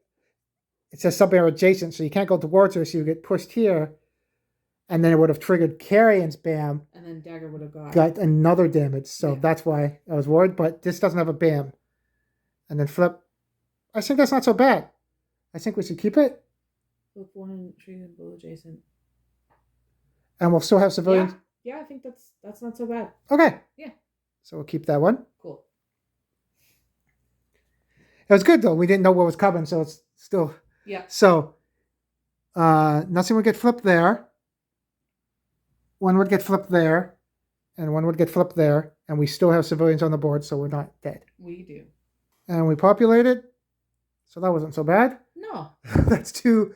Speaker 1: It says something adjacent, so you can't go towards her, so you get pushed here. And then it would have triggered Carrion's BAM.
Speaker 2: And then Dagger would have
Speaker 1: got another damage. So that's why I was worried. But this doesn't have a BAM. And then flip. I think that's not so bad. I think we should keep it.
Speaker 2: Flip 1 and trigger both adjacent.
Speaker 1: And we'll still have civilians.
Speaker 2: Yeah, I think that's not so bad.
Speaker 1: Okay.
Speaker 2: Yeah.
Speaker 1: So we'll keep that one.
Speaker 2: Cool.
Speaker 1: It was good though. We didn't know what was coming, so it's still.
Speaker 2: Yeah.
Speaker 1: So nothing would get flipped there. 1 would get flipped there, and 1 would get flipped there, and we still have civilians on the board, so we're not dead.
Speaker 2: We do.
Speaker 1: And we populated, so that wasn't so bad.
Speaker 2: No.
Speaker 1: That's 2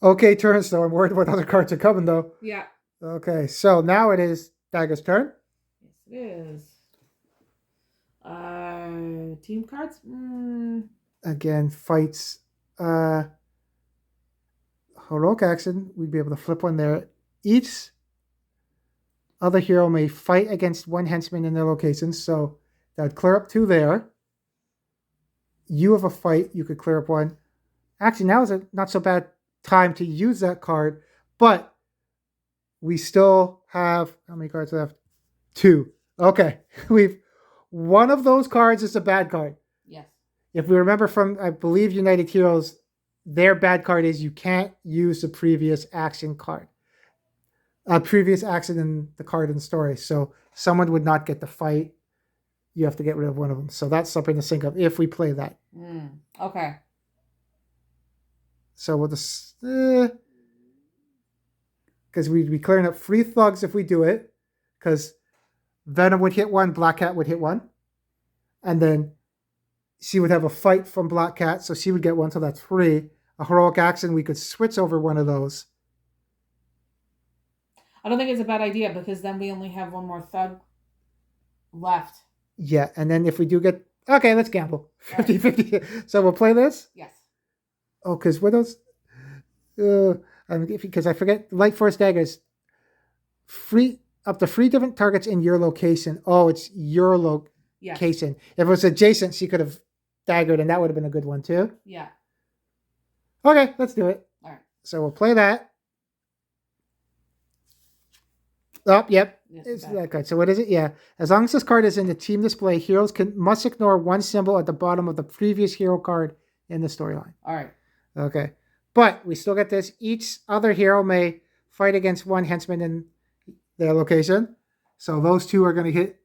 Speaker 1: okay turns, though. I'm worried what other cards are coming, though.
Speaker 2: Yeah.
Speaker 1: Okay, so now it is Dagger's turn.
Speaker 2: Yes, it is. Team cards?
Speaker 1: Again, fights. Heroic action. We'd be able to flip 1 there. Each other hero may fight against 1 henchman in their locations, so that would clear up 2 there. You have a fight, you could clear up 1. Actually, now is a not so bad time to use that card, but we still have, how many cards left? 2. Okay, one of those cards is a bad card.
Speaker 2: Yes.
Speaker 1: If we remember from, I believe, United Heroes, their bad card is you can't use the previous action card. Previous action in the card in the story. So someone would not get the fight. You have to get rid of 1 of them. So that's something to think of if we play that.
Speaker 2: Okay.
Speaker 1: So we'll just... because we'd be clearing up 3 thugs if we do it. Because Venom would hit 1, Black Cat would hit 1. And then she would have a fight from Black Cat, so she would get 1, so that's 3. A heroic action, we could switch over 1 of those.
Speaker 2: I don't think it's a bad idea because then we only have 1 more thug left.
Speaker 1: Yeah, and then if we do get... Okay, let's gamble. 50-50. So we'll play this?
Speaker 2: Yes.
Speaker 1: Oh, because what else? Because I forget, Light Force Daggers. Up to 3 different targets in your location. Oh, it's your location. Yes. If it was adjacent, she could have daggered, and that would have been a good one too.
Speaker 2: Yeah.
Speaker 1: Okay, let's do it.
Speaker 2: All right.
Speaker 1: So we'll play that. Oh, yep.
Speaker 2: Yes,
Speaker 1: it's that card. So what is it? Yeah. As long as this card is in the team display, heroes must ignore 1 symbol at the bottom of the previous hero card in the storyline.
Speaker 2: All right.
Speaker 1: Okay. But we still get this. Each other hero may fight against 1 henchman in their location. So those 2 are going to hit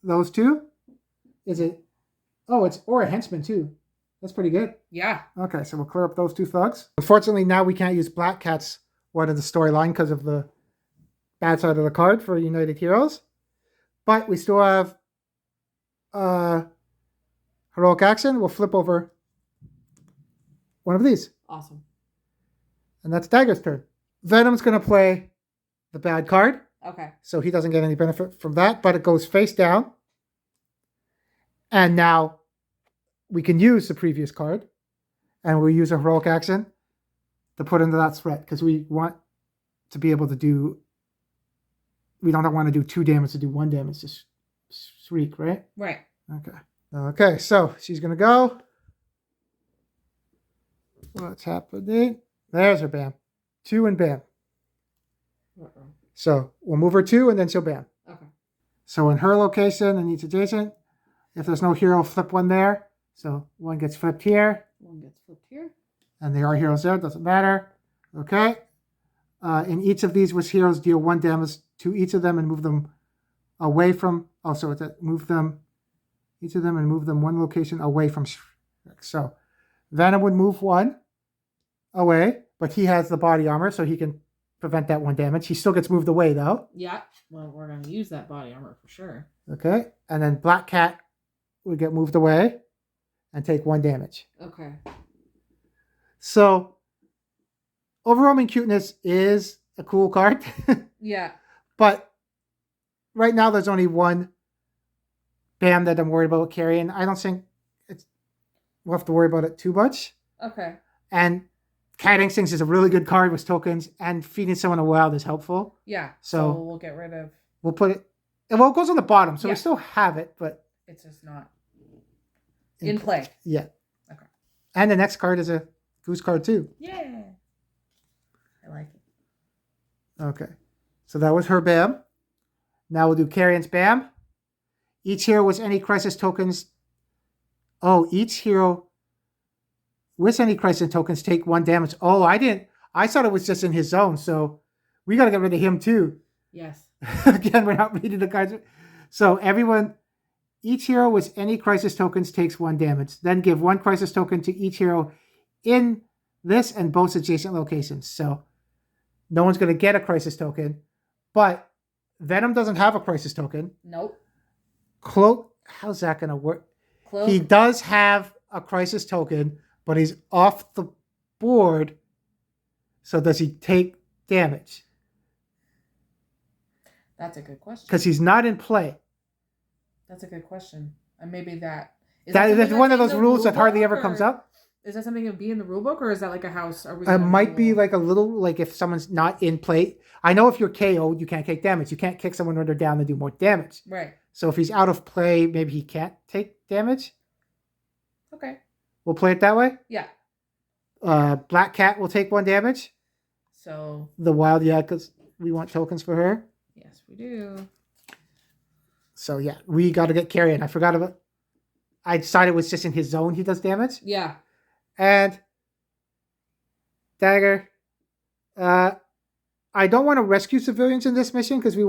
Speaker 1: those 2. Is it? Oh, it's or a henchman too. That's pretty good.
Speaker 2: Yeah.
Speaker 1: Okay, so we'll clear up those 2 thugs. Unfortunately, now we can't use Black Cat's one in the storyline because of the bad side of the card for United Heroes. But we still have heroic action. We'll flip over 1 of these.
Speaker 2: Awesome.
Speaker 1: And that's Dagger's turn. Venom's going to play the bad card.
Speaker 2: Okay.
Speaker 1: So he doesn't get any benefit from that, but it goes face down. And now we can use the previous card. And we'll use a heroic action to put into that threat because we want to be able to do... We don't want to do 2 damage to do 1 damage to Shriek, right?
Speaker 2: Right.
Speaker 1: Okay. Okay, so she's going to go. What's happening? There's her BAM. 2 and BAM.
Speaker 2: Uh-oh.
Speaker 1: So we'll move her 2 and then she'll bam.
Speaker 2: Okay.
Speaker 1: So in her location and each adjacent, if there's no hero, flip 1 there. So 1 gets flipped here.
Speaker 2: 1 gets flipped here.
Speaker 1: And there are heroes there, doesn't matter. Okay. In each of these with heroes, deal 1 damage to each of them and move them away from. Oh, so it's move them, each of them, and move them 1 location away from. So Venom would move 1 away, but he has the body armor, so he can prevent that 1 damage. He still gets moved away, though.
Speaker 2: Yeah. Well, we're going to use that body armor for sure.
Speaker 1: Okay. And then Black Cat would get moved away and take 1 damage.
Speaker 2: Okay.
Speaker 1: So Overwhelming Cuteness is a cool card.
Speaker 2: Yeah.
Speaker 1: But right now there's only 1 bam that I'm worried about carrying. I don't think we'll have to worry about it too much.
Speaker 2: Okay.
Speaker 1: And Cat Instincts is a really good card with tokens, and feeding someone a wild is helpful.
Speaker 2: Yeah.
Speaker 1: So
Speaker 2: we'll get rid of.
Speaker 1: We'll put it. Well, it goes on the bottom, so
Speaker 2: Yeah.
Speaker 1: we still have it, but
Speaker 2: It's just not in play.
Speaker 1: Yeah.
Speaker 2: Okay.
Speaker 1: And the next card is a Goose card too.
Speaker 2: Yeah. I like it.
Speaker 1: Okay. So that was her bam. Now we'll do Carrion's bam. Each hero with any crisis tokens. Oh, each hero with any crisis tokens take 1 damage. Oh, I didn't. I thought it was just in his zone, so we got to get rid of him too.
Speaker 2: Yes.
Speaker 1: Again, we're not reading the cards. So everyone, each hero with any crisis tokens takes 1 damage. Then give 1 crisis token to each hero in this and both adjacent locations. So no one's going to get a crisis token, but Venom doesn't have a crisis token.
Speaker 2: Nope.
Speaker 1: Cloak, how's that going to work?
Speaker 2: Cloak.
Speaker 1: He does have a crisis token, but he's off the board. So does he take damage?
Speaker 2: That's a good question.
Speaker 1: Because he's not in play.
Speaker 2: That's a good question. And maybe that...
Speaker 1: That's one of those rules that hardly ever comes up.
Speaker 2: Is that something that would be in the rule book, or is that like a house?
Speaker 1: It might be like a little, like if someone's not in play. I know if you're KO'd, you can't take damage. You can't kick someone when they're down and do more damage.
Speaker 2: Right.
Speaker 1: So if he's out of play, maybe he can't take damage.
Speaker 2: Okay.
Speaker 1: We'll play it that way.
Speaker 2: Yeah.
Speaker 1: Black Cat will take 1 damage.
Speaker 2: So.
Speaker 1: The Wild, yeah, because we want tokens for her.
Speaker 2: Yes, we do.
Speaker 1: So yeah, we got to get Carrion. I forgot about. I decided it was just in his zone he does damage.
Speaker 2: Yeah.
Speaker 1: And Dagger. I don't want to rescue civilians in this mission because we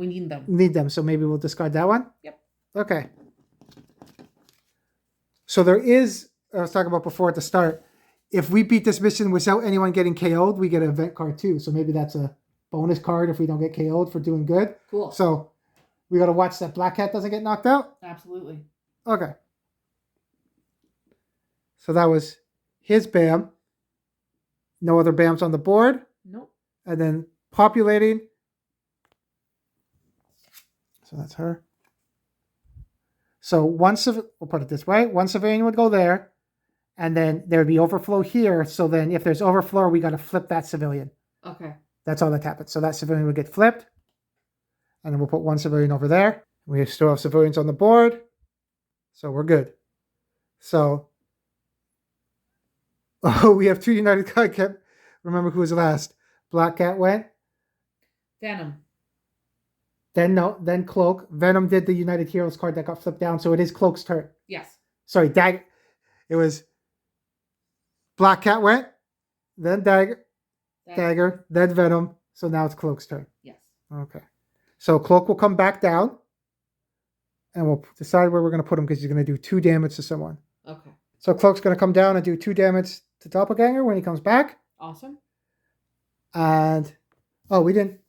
Speaker 2: need them.
Speaker 1: Need them, so maybe we'll discard that one.
Speaker 2: Yep.
Speaker 1: Okay. So there is, I was talking about before at the start, if we beat this mission without anyone getting KO'd, we get an event card too. So maybe that's a bonus card if we don't get KO'd for doing good.
Speaker 2: Cool.
Speaker 1: So we got to watch that Black Cat doesn't get knocked out.
Speaker 2: Absolutely.
Speaker 1: Okay. So that was his BAM. No other BAMs on the board.
Speaker 2: Nope.
Speaker 1: And then populating. So that's her. So we'll put it this way. 1 civilian would go there. And then there would be overflow here. So then if there's overflow, we got to flip that civilian.
Speaker 2: Okay.
Speaker 1: That's all that happens. So that civilian would get flipped. And then we'll put 1 civilian over there. We still have civilians on the board. So we're good. So, we have 2 United Card Cap. Remember who was last? Black Cat went.
Speaker 2: Venom.
Speaker 1: Then Cloak. Venom did the United Heroes card that got flipped down. So it is Cloak's turn.
Speaker 2: Yes.
Speaker 1: Sorry, Dagger. It was Black Cat went. Then Dagger. Then Venom. So now it's Cloak's turn.
Speaker 2: Yes.
Speaker 1: Okay. So Cloak will come back down. And we'll decide where we're going to put him because he's going to do 2 damage to someone.
Speaker 2: Okay.
Speaker 1: So Cloak's going to come down and do 2 damage to Doppelganger when he comes back.
Speaker 2: Awesome.
Speaker 1: And, we didn't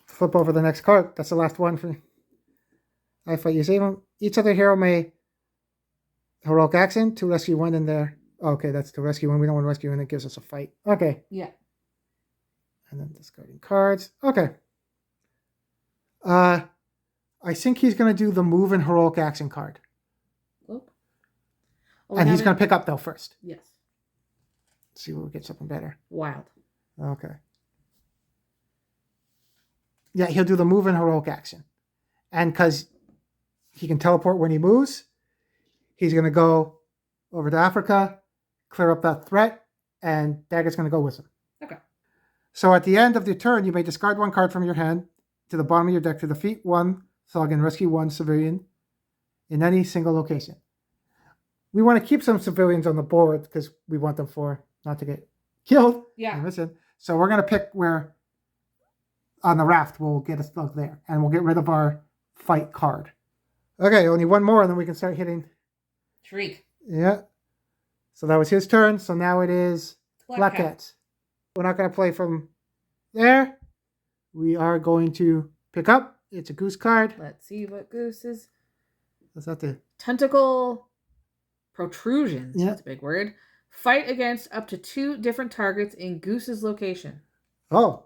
Speaker 1: flip over the next card. That's the last one for I Fight You Save Him. Each other hero may heroic action to rescue 1 in there. Okay, that's to rescue 1. We don't want to rescue 1. It gives us a fight. Okay.
Speaker 2: Yeah.
Speaker 1: And then discarding cards. Okay. I think he's going to do the move and heroic action card.
Speaker 2: Cloak.
Speaker 1: And he's going to pick up, though, first.
Speaker 2: Yes.
Speaker 1: Let's see if we get something better.
Speaker 2: Wild.
Speaker 1: Okay. Yeah, he'll do the move and heroic action. And because he can teleport when he moves, he's going to go over to Africa, clear up that threat, and Dagger's going to go with him.
Speaker 2: Okay.
Speaker 1: So at the end of the turn, you may discard 1 card from your hand to the bottom of your deck to defeat 1 thug and rescue 1 civilian in any single location. We want to keep some civilians on the board because we want them for not to get killed.
Speaker 2: Yeah.
Speaker 1: So we're going to pick where on the raft we'll get a thug there, and we'll get rid of our fight card. Okay, only 1 more, and then we can start hitting.
Speaker 2: Shriek.
Speaker 1: Yeah. So that was his turn. So now it is Black Cat's. We're not going to play from there. We are going to pick up. It's a Goose card.
Speaker 2: Let's see what Goose is.
Speaker 1: That's not the
Speaker 2: Tentacle protrusions.
Speaker 1: Yeah.
Speaker 2: That's a big word. Fight against up to 2 different targets in Goose's location.
Speaker 1: Oh.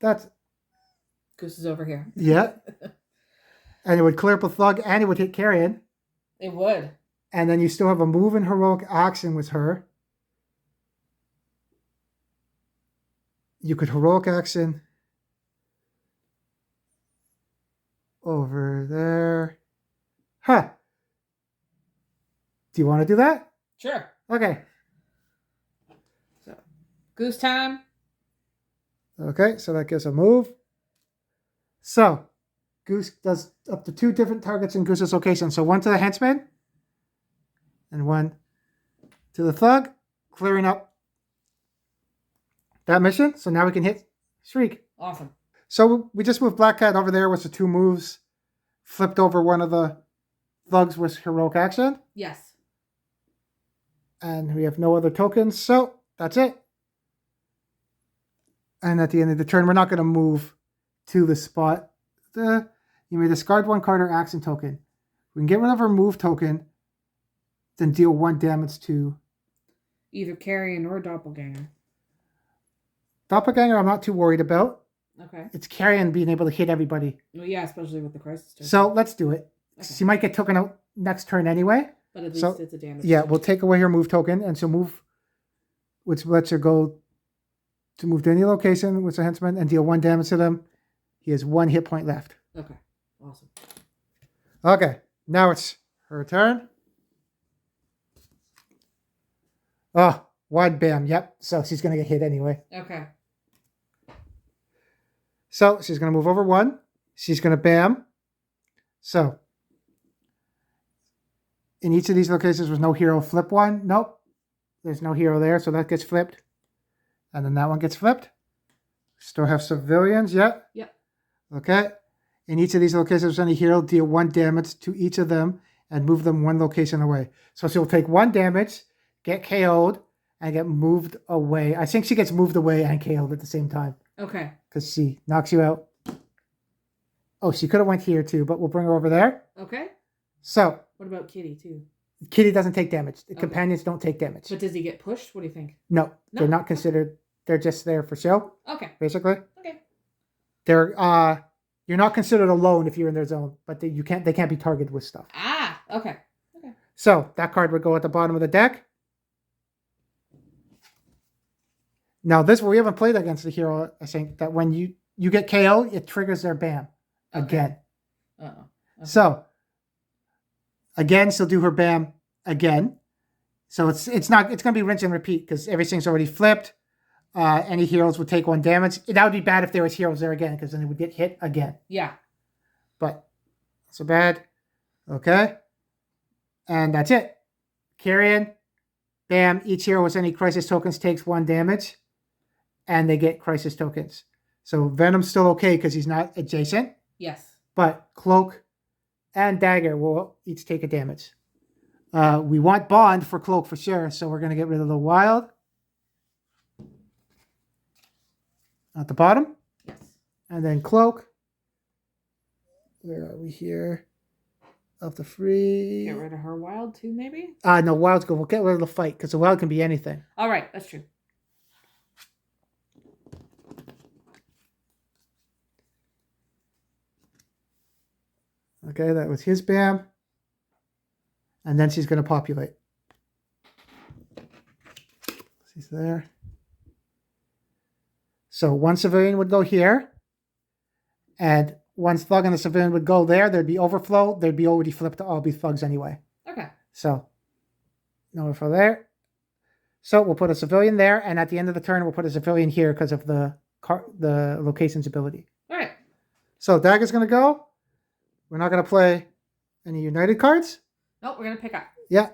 Speaker 1: That's
Speaker 2: Goose is over here.
Speaker 1: yeah. And it would clear up a thug, and it would hit Carrion.
Speaker 2: It would.
Speaker 1: And then you still have a move and heroic action with her. You could heroic action over there. Huh. Do you want to do that?
Speaker 2: Sure.
Speaker 1: Okay.
Speaker 2: So, Goose time.
Speaker 1: Okay, so that gives a move. So, Goose does up to 2 different targets in Goose's location. So 1 to the henchman and 1 to the thug, clearing up that mission. So now we can hit Shriek.
Speaker 2: Awesome.
Speaker 1: So we just moved Black Cat over there with the 2 moves, flipped over one of the thugs with heroic action,
Speaker 2: Yes.
Speaker 1: and we have no other tokens. So that's it. And at the end of the turn, we're not going to move to the spot. You may discard 1 card or action token. We can get rid of our move token, then deal 1 damage to
Speaker 2: Either Carrion or Doppelganger.
Speaker 1: Doppelganger. I'm not too worried about.
Speaker 2: Okay.
Speaker 1: It's Carrion being able to hit everybody.
Speaker 2: Well, yeah, especially with the crisis token.
Speaker 1: So let's do it.
Speaker 2: Okay.
Speaker 1: She might get taken out next turn anyway.
Speaker 2: But at least
Speaker 1: So,
Speaker 2: it's a damage.
Speaker 1: yeah,
Speaker 2: token.
Speaker 1: we'll take away her move token, and she'll move, which lets her go to move to any location with a henchman and deal 1 damage to them. He has 1 hit point left.
Speaker 2: Okay. Awesome.
Speaker 1: Okay, now it's her turn. Oh, 1 bam. Yep. So she's going to get hit anyway.
Speaker 2: Okay.
Speaker 1: So she's going to move over 1. She's going to bam. So in each of these locations, there's no hero. Flip 1. Nope. There's no hero there. So that gets flipped. And then that one gets flipped. Still have civilians. Yep.
Speaker 2: Yep.
Speaker 1: Okay. In each of these locations, there's any hero. Deal 1 damage to each of them and move them 1 location away. So she'll take 1 damage, get KO'd, and get moved away. I think she gets moved away and KO'd at the same time.
Speaker 2: Okay.
Speaker 1: Because she knocks you out. Oh, she could have went here too, but we'll bring her over there.
Speaker 2: Okay.
Speaker 1: So,
Speaker 2: What about Kitty, too?
Speaker 1: Kitty doesn't take damage. The
Speaker 2: Okay.
Speaker 1: companions don't take damage.
Speaker 2: But does he get pushed? What do you think?
Speaker 1: No, they're
Speaker 2: No?
Speaker 1: not considered. They're just there for show,
Speaker 2: Okay.
Speaker 1: basically.
Speaker 2: Okay.
Speaker 1: They're you're not considered alone if you're in their zone, but they can't be targeted with stuff.
Speaker 2: Ah, okay. Okay.
Speaker 1: So that card would go at the bottom of the deck. Now this we haven't played against the hero. I think that when you get KO, it triggers their bam again.
Speaker 2: Uh-oh. Okay.
Speaker 1: So again, she'll do her bam again. So it's going to be rinse and repeat because everything's already flipped. Any heroes would take 1 damage. That would be bad if there was heroes there again because then they would get hit again.
Speaker 2: Yeah.
Speaker 1: But not so bad. Okay. And that's it. Carrion. Bam. Each hero with any crisis tokens takes 1 damage. And they get crisis tokens. So Venom's still okay because he's not adjacent.
Speaker 2: Yes.
Speaker 1: But Cloak and Dagger will each take a damage. We want Bond for Cloak for sure. So we're going to get rid of the Wild. At the bottom.
Speaker 2: Yes.
Speaker 1: And then Cloak. Where are we here? Of the free.
Speaker 2: Get rid of her Wild, too, maybe?
Speaker 1: No, Wild's good. We'll get rid of the fight because the Wild can be anything.
Speaker 2: All right. That's true.
Speaker 1: Okay, that was his bam. And then she's going to populate. She's there. So 1 civilian would go here. And 1 thug and a civilian would go there. There'd be overflow. There'd be already flipped to all be thugs anyway.
Speaker 2: Okay.
Speaker 1: So no overflow there. So we'll put a civilian there, and at the end of the turn, we'll put a civilian here because of the location's ability.
Speaker 2: All right.
Speaker 1: So Dagger's going to go. We're not going to play any United cards.
Speaker 2: Nope, we're going to pick up.
Speaker 1: Yeah.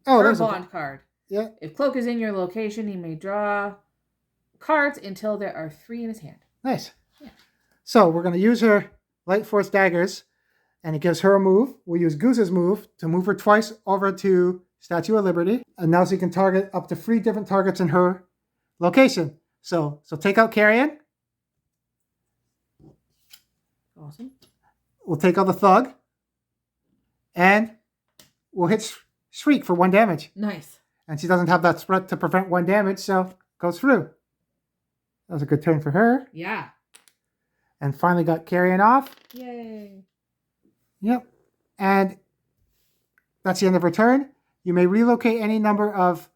Speaker 1: Oh,
Speaker 2: there's
Speaker 1: there's
Speaker 2: a bond card.
Speaker 1: Yeah.
Speaker 2: If Cloak is in your location, he may draw cards until there are 3 in his hand.
Speaker 1: Nice.
Speaker 2: Yeah.
Speaker 1: So we're going to use her Light Force Daggers, and it gives her a move. We'll use Goose's move to move her twice over to Statue of Liberty, and now she can target up to 3 different targets in her location. So take out Carrion.
Speaker 2: Awesome.
Speaker 1: We'll take out the Thug, and we'll hit Shriek for 1 damage.
Speaker 2: Nice.
Speaker 1: And she doesn't have that spread to prevent 1 damage, so goes through. That was a good turn for her.
Speaker 2: Yeah.
Speaker 1: And finally got Carrion off.
Speaker 2: Yay.
Speaker 1: Yep. And that's the end of her turn. You may relocate any number of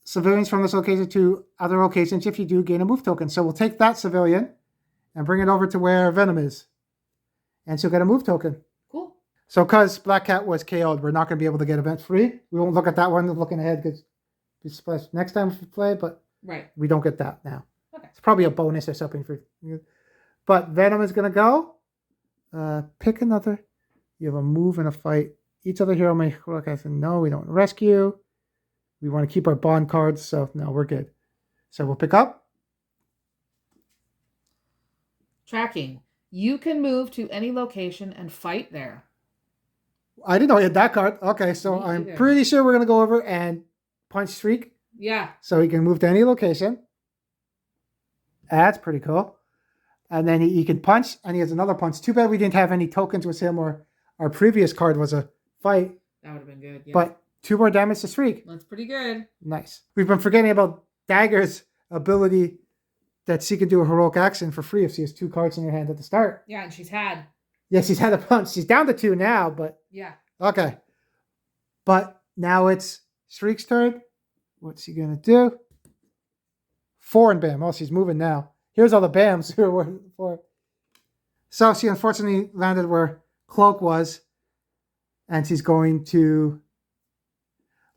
Speaker 1: civilians from this location to other locations. If you do, gain a move token. So we'll take that civilian and bring it over to where Venom is. And she'll get a move token.
Speaker 2: Cool.
Speaker 1: So because Black Cat was KO'd, we're not going to be able to get event free. We won't look at that one looking ahead because we splash next time we play, but
Speaker 2: right.
Speaker 1: We don't get that now.
Speaker 2: Okay.
Speaker 1: It's probably a bonus or something for you. But Venom is going to go. Pick another. You have a move and a fight. Each other hero may look. I said, no, we don't rescue. We want to keep our bond cards, so no, we're good. So we'll pick up.
Speaker 2: Tracking. You can move to any location and fight there.
Speaker 1: I didn't know he had that card. Okay, so I'm pretty sure we're going to go over and punch Shriek.
Speaker 2: Yeah.
Speaker 1: So he can move to any location. That's pretty cool. And then he can punch, and he has another punch. Too bad we didn't have any tokens with him, or our previous card was a fight.
Speaker 2: That would have been good, yeah.
Speaker 1: But 2 more damage to Shriek.
Speaker 2: That's pretty good.
Speaker 1: Nice. We've been forgetting about Dagger's ability that she can do a heroic action for free if she has 2 cards in her hand at the start.
Speaker 2: Yeah, and she's had.
Speaker 1: Yeah, she's had a punch. She's down to 2 now, but...
Speaker 2: Yeah.
Speaker 1: Okay. But now it's Shriek's turn. What's he going to do? 4 and bam. Oh, she's moving now. Here's all the bams we were working for. So she unfortunately landed where Cloak was. And she's going to...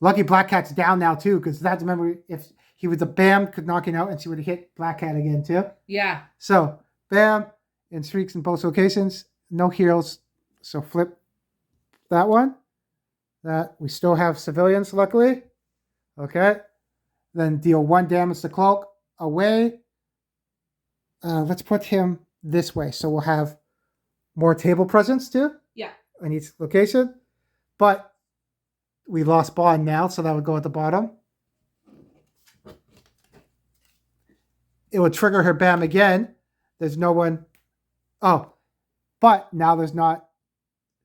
Speaker 1: Lucky Black Cat's down now too, because that's, remember, if he was a bam, could knock him out, and she would have hit Black Cat again too.
Speaker 2: Yeah.
Speaker 1: So, bam, and Shrieks in both locations. No heroes, so flip that one. That we still have civilians, luckily. Okay. Then deal 1 damage to Cloak away. Let's put him this way, so we'll have more table presence too.
Speaker 2: Yeah.
Speaker 1: In each location. But we lost bond now, so that would go at the bottom. It would trigger her bam again. There's no one. Oh, but now there's not.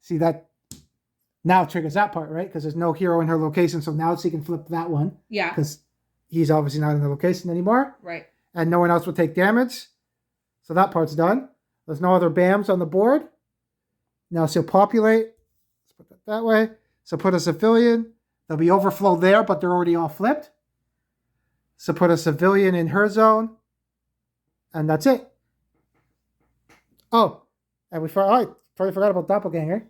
Speaker 1: See that? Now it triggers that part, right? Because there's no hero in her location, so now she can flip that one.
Speaker 2: Yeah.
Speaker 1: Because he's obviously not in the location anymore.
Speaker 2: Right.
Speaker 1: And no one else will take damage. So that part's done. There's no other bams on the board. Now she'll populate. Let's put that that way. So put a civilian. There'll be overflow there, but they're already all flipped. So put a civilian in her zone. And that's it. Oh, and I probably forgot about Doppelganger.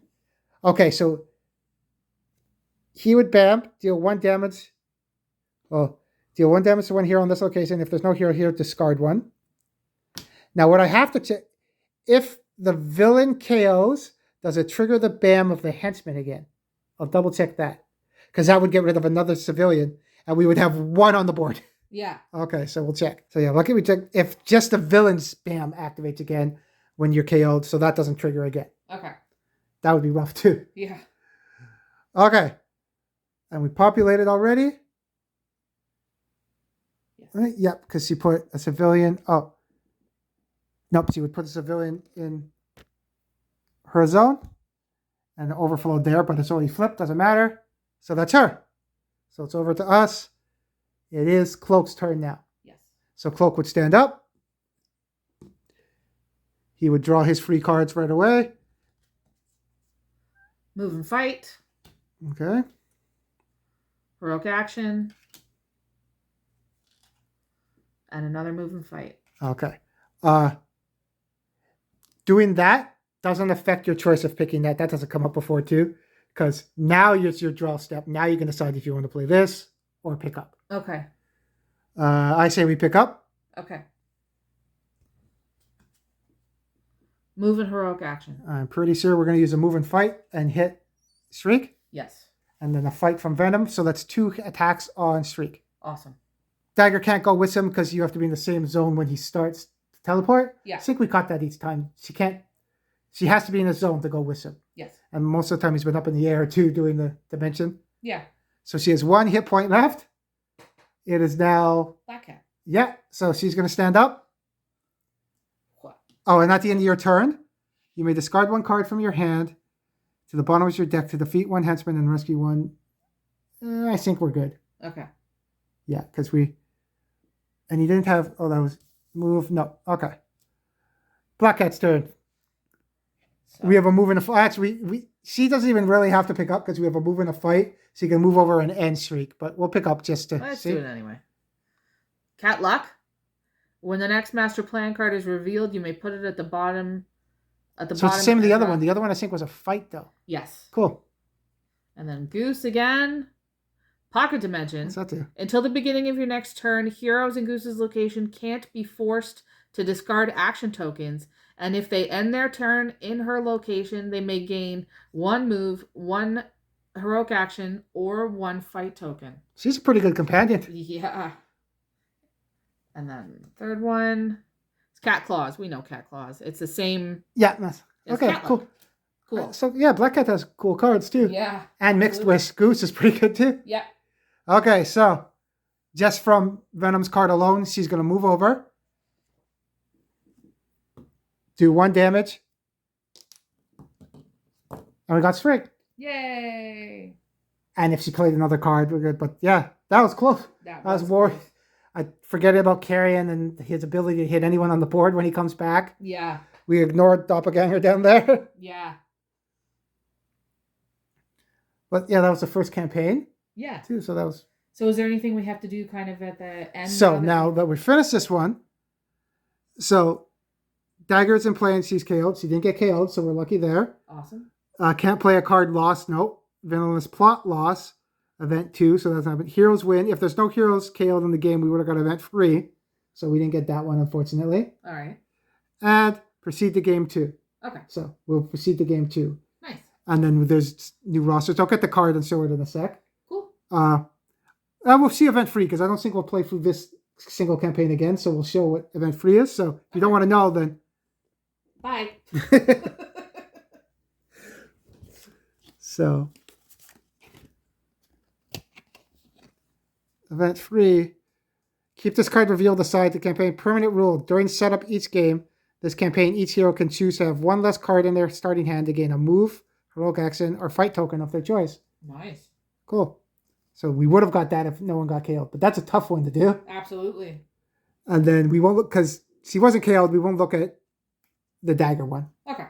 Speaker 1: Okay, so he would bam, deal 1 damage. Oh, deal 1 damage to 1 hero on this location. If there's no hero here, discard 1. Now, what I have to check, if the villain KOs, does it trigger the bam of the henchman again? I'll double check that. Because that would get rid of another civilian, and we would have 1 on the board.
Speaker 2: Yeah.
Speaker 1: Okay, so we'll check. So yeah, lucky we check if just the villain's spam activates again when you're KO'd, so that doesn't trigger again.
Speaker 2: Okay.
Speaker 1: That would be rough too.
Speaker 2: Yeah.
Speaker 1: Okay. And we populated already?
Speaker 2: Yes.
Speaker 1: Yep, because she put a civilian. Oh. Nope, she would put a civilian in her zone and overflowed there, but it's already flipped, doesn't matter. So that's her. So it's over to us. It is Cloak's turn now.
Speaker 2: Yes.
Speaker 1: So Cloak would stand up. He would draw his free cards right away.
Speaker 2: Move and fight.
Speaker 1: Okay.
Speaker 2: Heroic action. And another move and fight.
Speaker 1: Okay. Doing that doesn't affect your choice of picking that. That doesn't come up before too. Because now it's your draw step. Now you can decide if you want to play this or pick up.
Speaker 2: Okay.
Speaker 1: I say we pick up.
Speaker 2: Okay. Move and heroic action.
Speaker 1: I'm pretty sure we're going to use a move and fight and hit Shriek.
Speaker 2: Yes.
Speaker 1: And then a fight from Venom. So that's 2 attacks on Shriek.
Speaker 2: Awesome.
Speaker 1: Dagger can't go with him because you have to be in the same zone when he starts to teleport.
Speaker 2: Yeah.
Speaker 1: I think we caught that each time. She has to be in a zone to go with him.
Speaker 2: Yes.
Speaker 1: And most of the time he's been up in the air too doing the dimension.
Speaker 2: Yeah.
Speaker 1: So she has 1 hit point left. It is now...
Speaker 2: Black Cat.
Speaker 1: Yeah. So she's going to stand up.
Speaker 2: What?
Speaker 1: Oh, and at the end of your turn, you may discard 1 card from your hand to the bottom of your deck to defeat 1 henchman and rescue 1. I think we're good.
Speaker 2: Okay.
Speaker 1: Yeah, because we... And he didn't have... Oh, that was... Move... No. Okay. Black Cat's turn. So. We have a move and a fight. Actually, she doesn't even really have to pick up because we have a move and a fight. So you can move over and end Shriek. But we'll pick up just to
Speaker 2: Let's
Speaker 1: see.
Speaker 2: do it anyway. Cat Luck. When the next master plan card is revealed, you may put it at the bottom.
Speaker 1: So it's the same as the other one. The other one I think was a fight though.
Speaker 2: Yes.
Speaker 1: Cool.
Speaker 2: And then Goose again. Pocket Dimension.
Speaker 1: What's that do?
Speaker 2: Until the beginning of your next turn, heroes in Goose's location can't be forced to discard action tokens. And if they end their turn in her location, they may gain 1 move, 1 heroic action, or 1 fight token.
Speaker 1: She's a pretty good companion.
Speaker 2: Yeah. And then third one, it's Cat Claws. We know Cat Claws. It's the same.
Speaker 1: Yeah. Nice. Okay, cool.
Speaker 2: Cool.
Speaker 1: So yeah, Black Cat has cool cards too.
Speaker 2: Yeah.
Speaker 1: And mixed with Goose is pretty good too.
Speaker 2: Yeah.
Speaker 1: Okay, so just from Venom's card alone, she's going to move over. Do 1 damage. And we got Shriek.
Speaker 2: Yay.
Speaker 1: And if she played another card, we're good. But yeah, that was close. That was more.
Speaker 2: Close.
Speaker 1: I forget about Carrion and his ability to hit anyone on the board when he comes back.
Speaker 2: Yeah.
Speaker 1: We ignored Doppelganger down there.
Speaker 2: Yeah.
Speaker 1: But yeah, that was the first campaign.
Speaker 2: Yeah.
Speaker 1: Too, so that was.
Speaker 2: So is there anything we have to do kind of at the end?
Speaker 1: So now that we finished this one, so Dagger is in play and she's KO'd. She didn't get KO'd, so we're lucky there.
Speaker 2: Awesome.
Speaker 1: Can't play a card lost. No. Villainous plot loss. Event 2, so that's not. But heroes win. If there's no heroes KO'd in the game, we would have got event 3. So we didn't get that one, unfortunately.
Speaker 2: All right.
Speaker 1: And proceed to game 2.
Speaker 2: Okay.
Speaker 1: So we'll proceed to game 2.
Speaker 2: Nice.
Speaker 1: And then there's new rosters. I'll get the card and show it in a sec.
Speaker 2: Cool.
Speaker 1: We'll see event 3 because I don't think we'll play through this single campaign again. So we'll show what event 3 is. So if you don't want to know, then
Speaker 2: bye.
Speaker 1: So event 3. Keep this card revealed aside the campaign. Permanent rule. During setup each game, this campaign, each hero can choose to have 1 less card in their starting hand to gain a move, heroic action, or fight token of their choice.
Speaker 2: Nice.
Speaker 1: Cool. So we would have got that if no one got KO'd. But that's a tough one to do.
Speaker 2: Absolutely.
Speaker 1: And then we won't look, because she wasn't KO'd, we won't look at the Dagger one.
Speaker 2: Okay.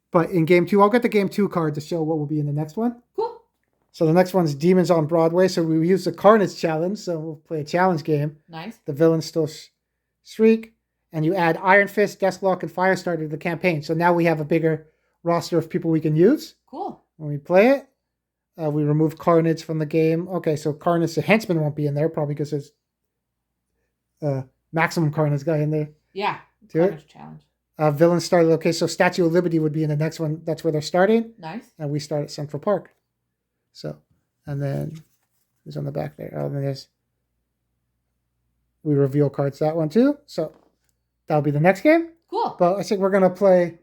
Speaker 1: But in game 2, I'll get the game 2 card to show what will be in the next one.
Speaker 2: Cool.
Speaker 1: So the next one's Demons on Broadway. So we use the Carnage challenge. So we'll play a challenge game.
Speaker 2: Nice.
Speaker 1: The villains still Shriek. And you add Iron Fist, Deathlock, and Firestarter to the campaign. So now we have a bigger roster of people we can use.
Speaker 2: Cool.
Speaker 1: When we play it, we remove Carnage from the game. Okay, so Carnage, the henchman won't be in there, probably because there's Maximum Carnage guy in there.
Speaker 2: Yeah.
Speaker 1: Carnage
Speaker 2: challenge.
Speaker 1: Villains started. Okay, so Statue of Liberty would be in the next one. That's where they're starting.
Speaker 2: Nice.
Speaker 1: And we start at Central Park. So, and then who's on the back there? Oh, then there's. We reveal cards that one too. So that'll be the next game.
Speaker 2: Cool.
Speaker 1: But I think we're gonna play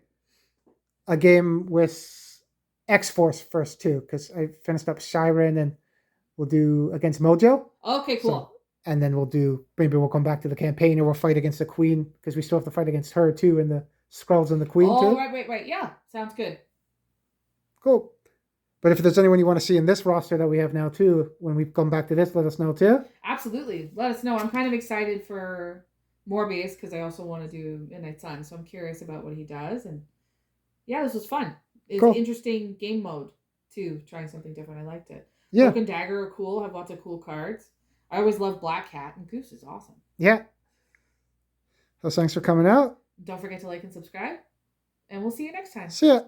Speaker 1: a game with X-Force first too, because I finished up Siren and we'll do against Mojo.
Speaker 2: Okay, cool.
Speaker 1: So, and then maybe we'll come back to the campaign or we'll fight against the Queen because we still have to fight against her too and the Skrulls and the Queen too.
Speaker 2: Oh, right. Yeah, sounds good.
Speaker 1: Cool. But if there's anyone you want to see in this roster that we have now too, when we come back to this, let us know too.
Speaker 2: Absolutely. Let us know. I'm kind of excited for Morbius because I also want to do Midnight Sun. So I'm curious about what he does. And yeah, this was fun. It's
Speaker 1: cool.
Speaker 2: An interesting game mode too, trying something different. I liked it.
Speaker 1: Yeah.
Speaker 2: Cloak and Dagger are cool, have lots of cool cards. I always love Black Cat, and Goose is awesome.
Speaker 1: Yeah. So thanks for coming out.
Speaker 2: Don't forget to like and subscribe. And we'll see you next time.
Speaker 1: See ya.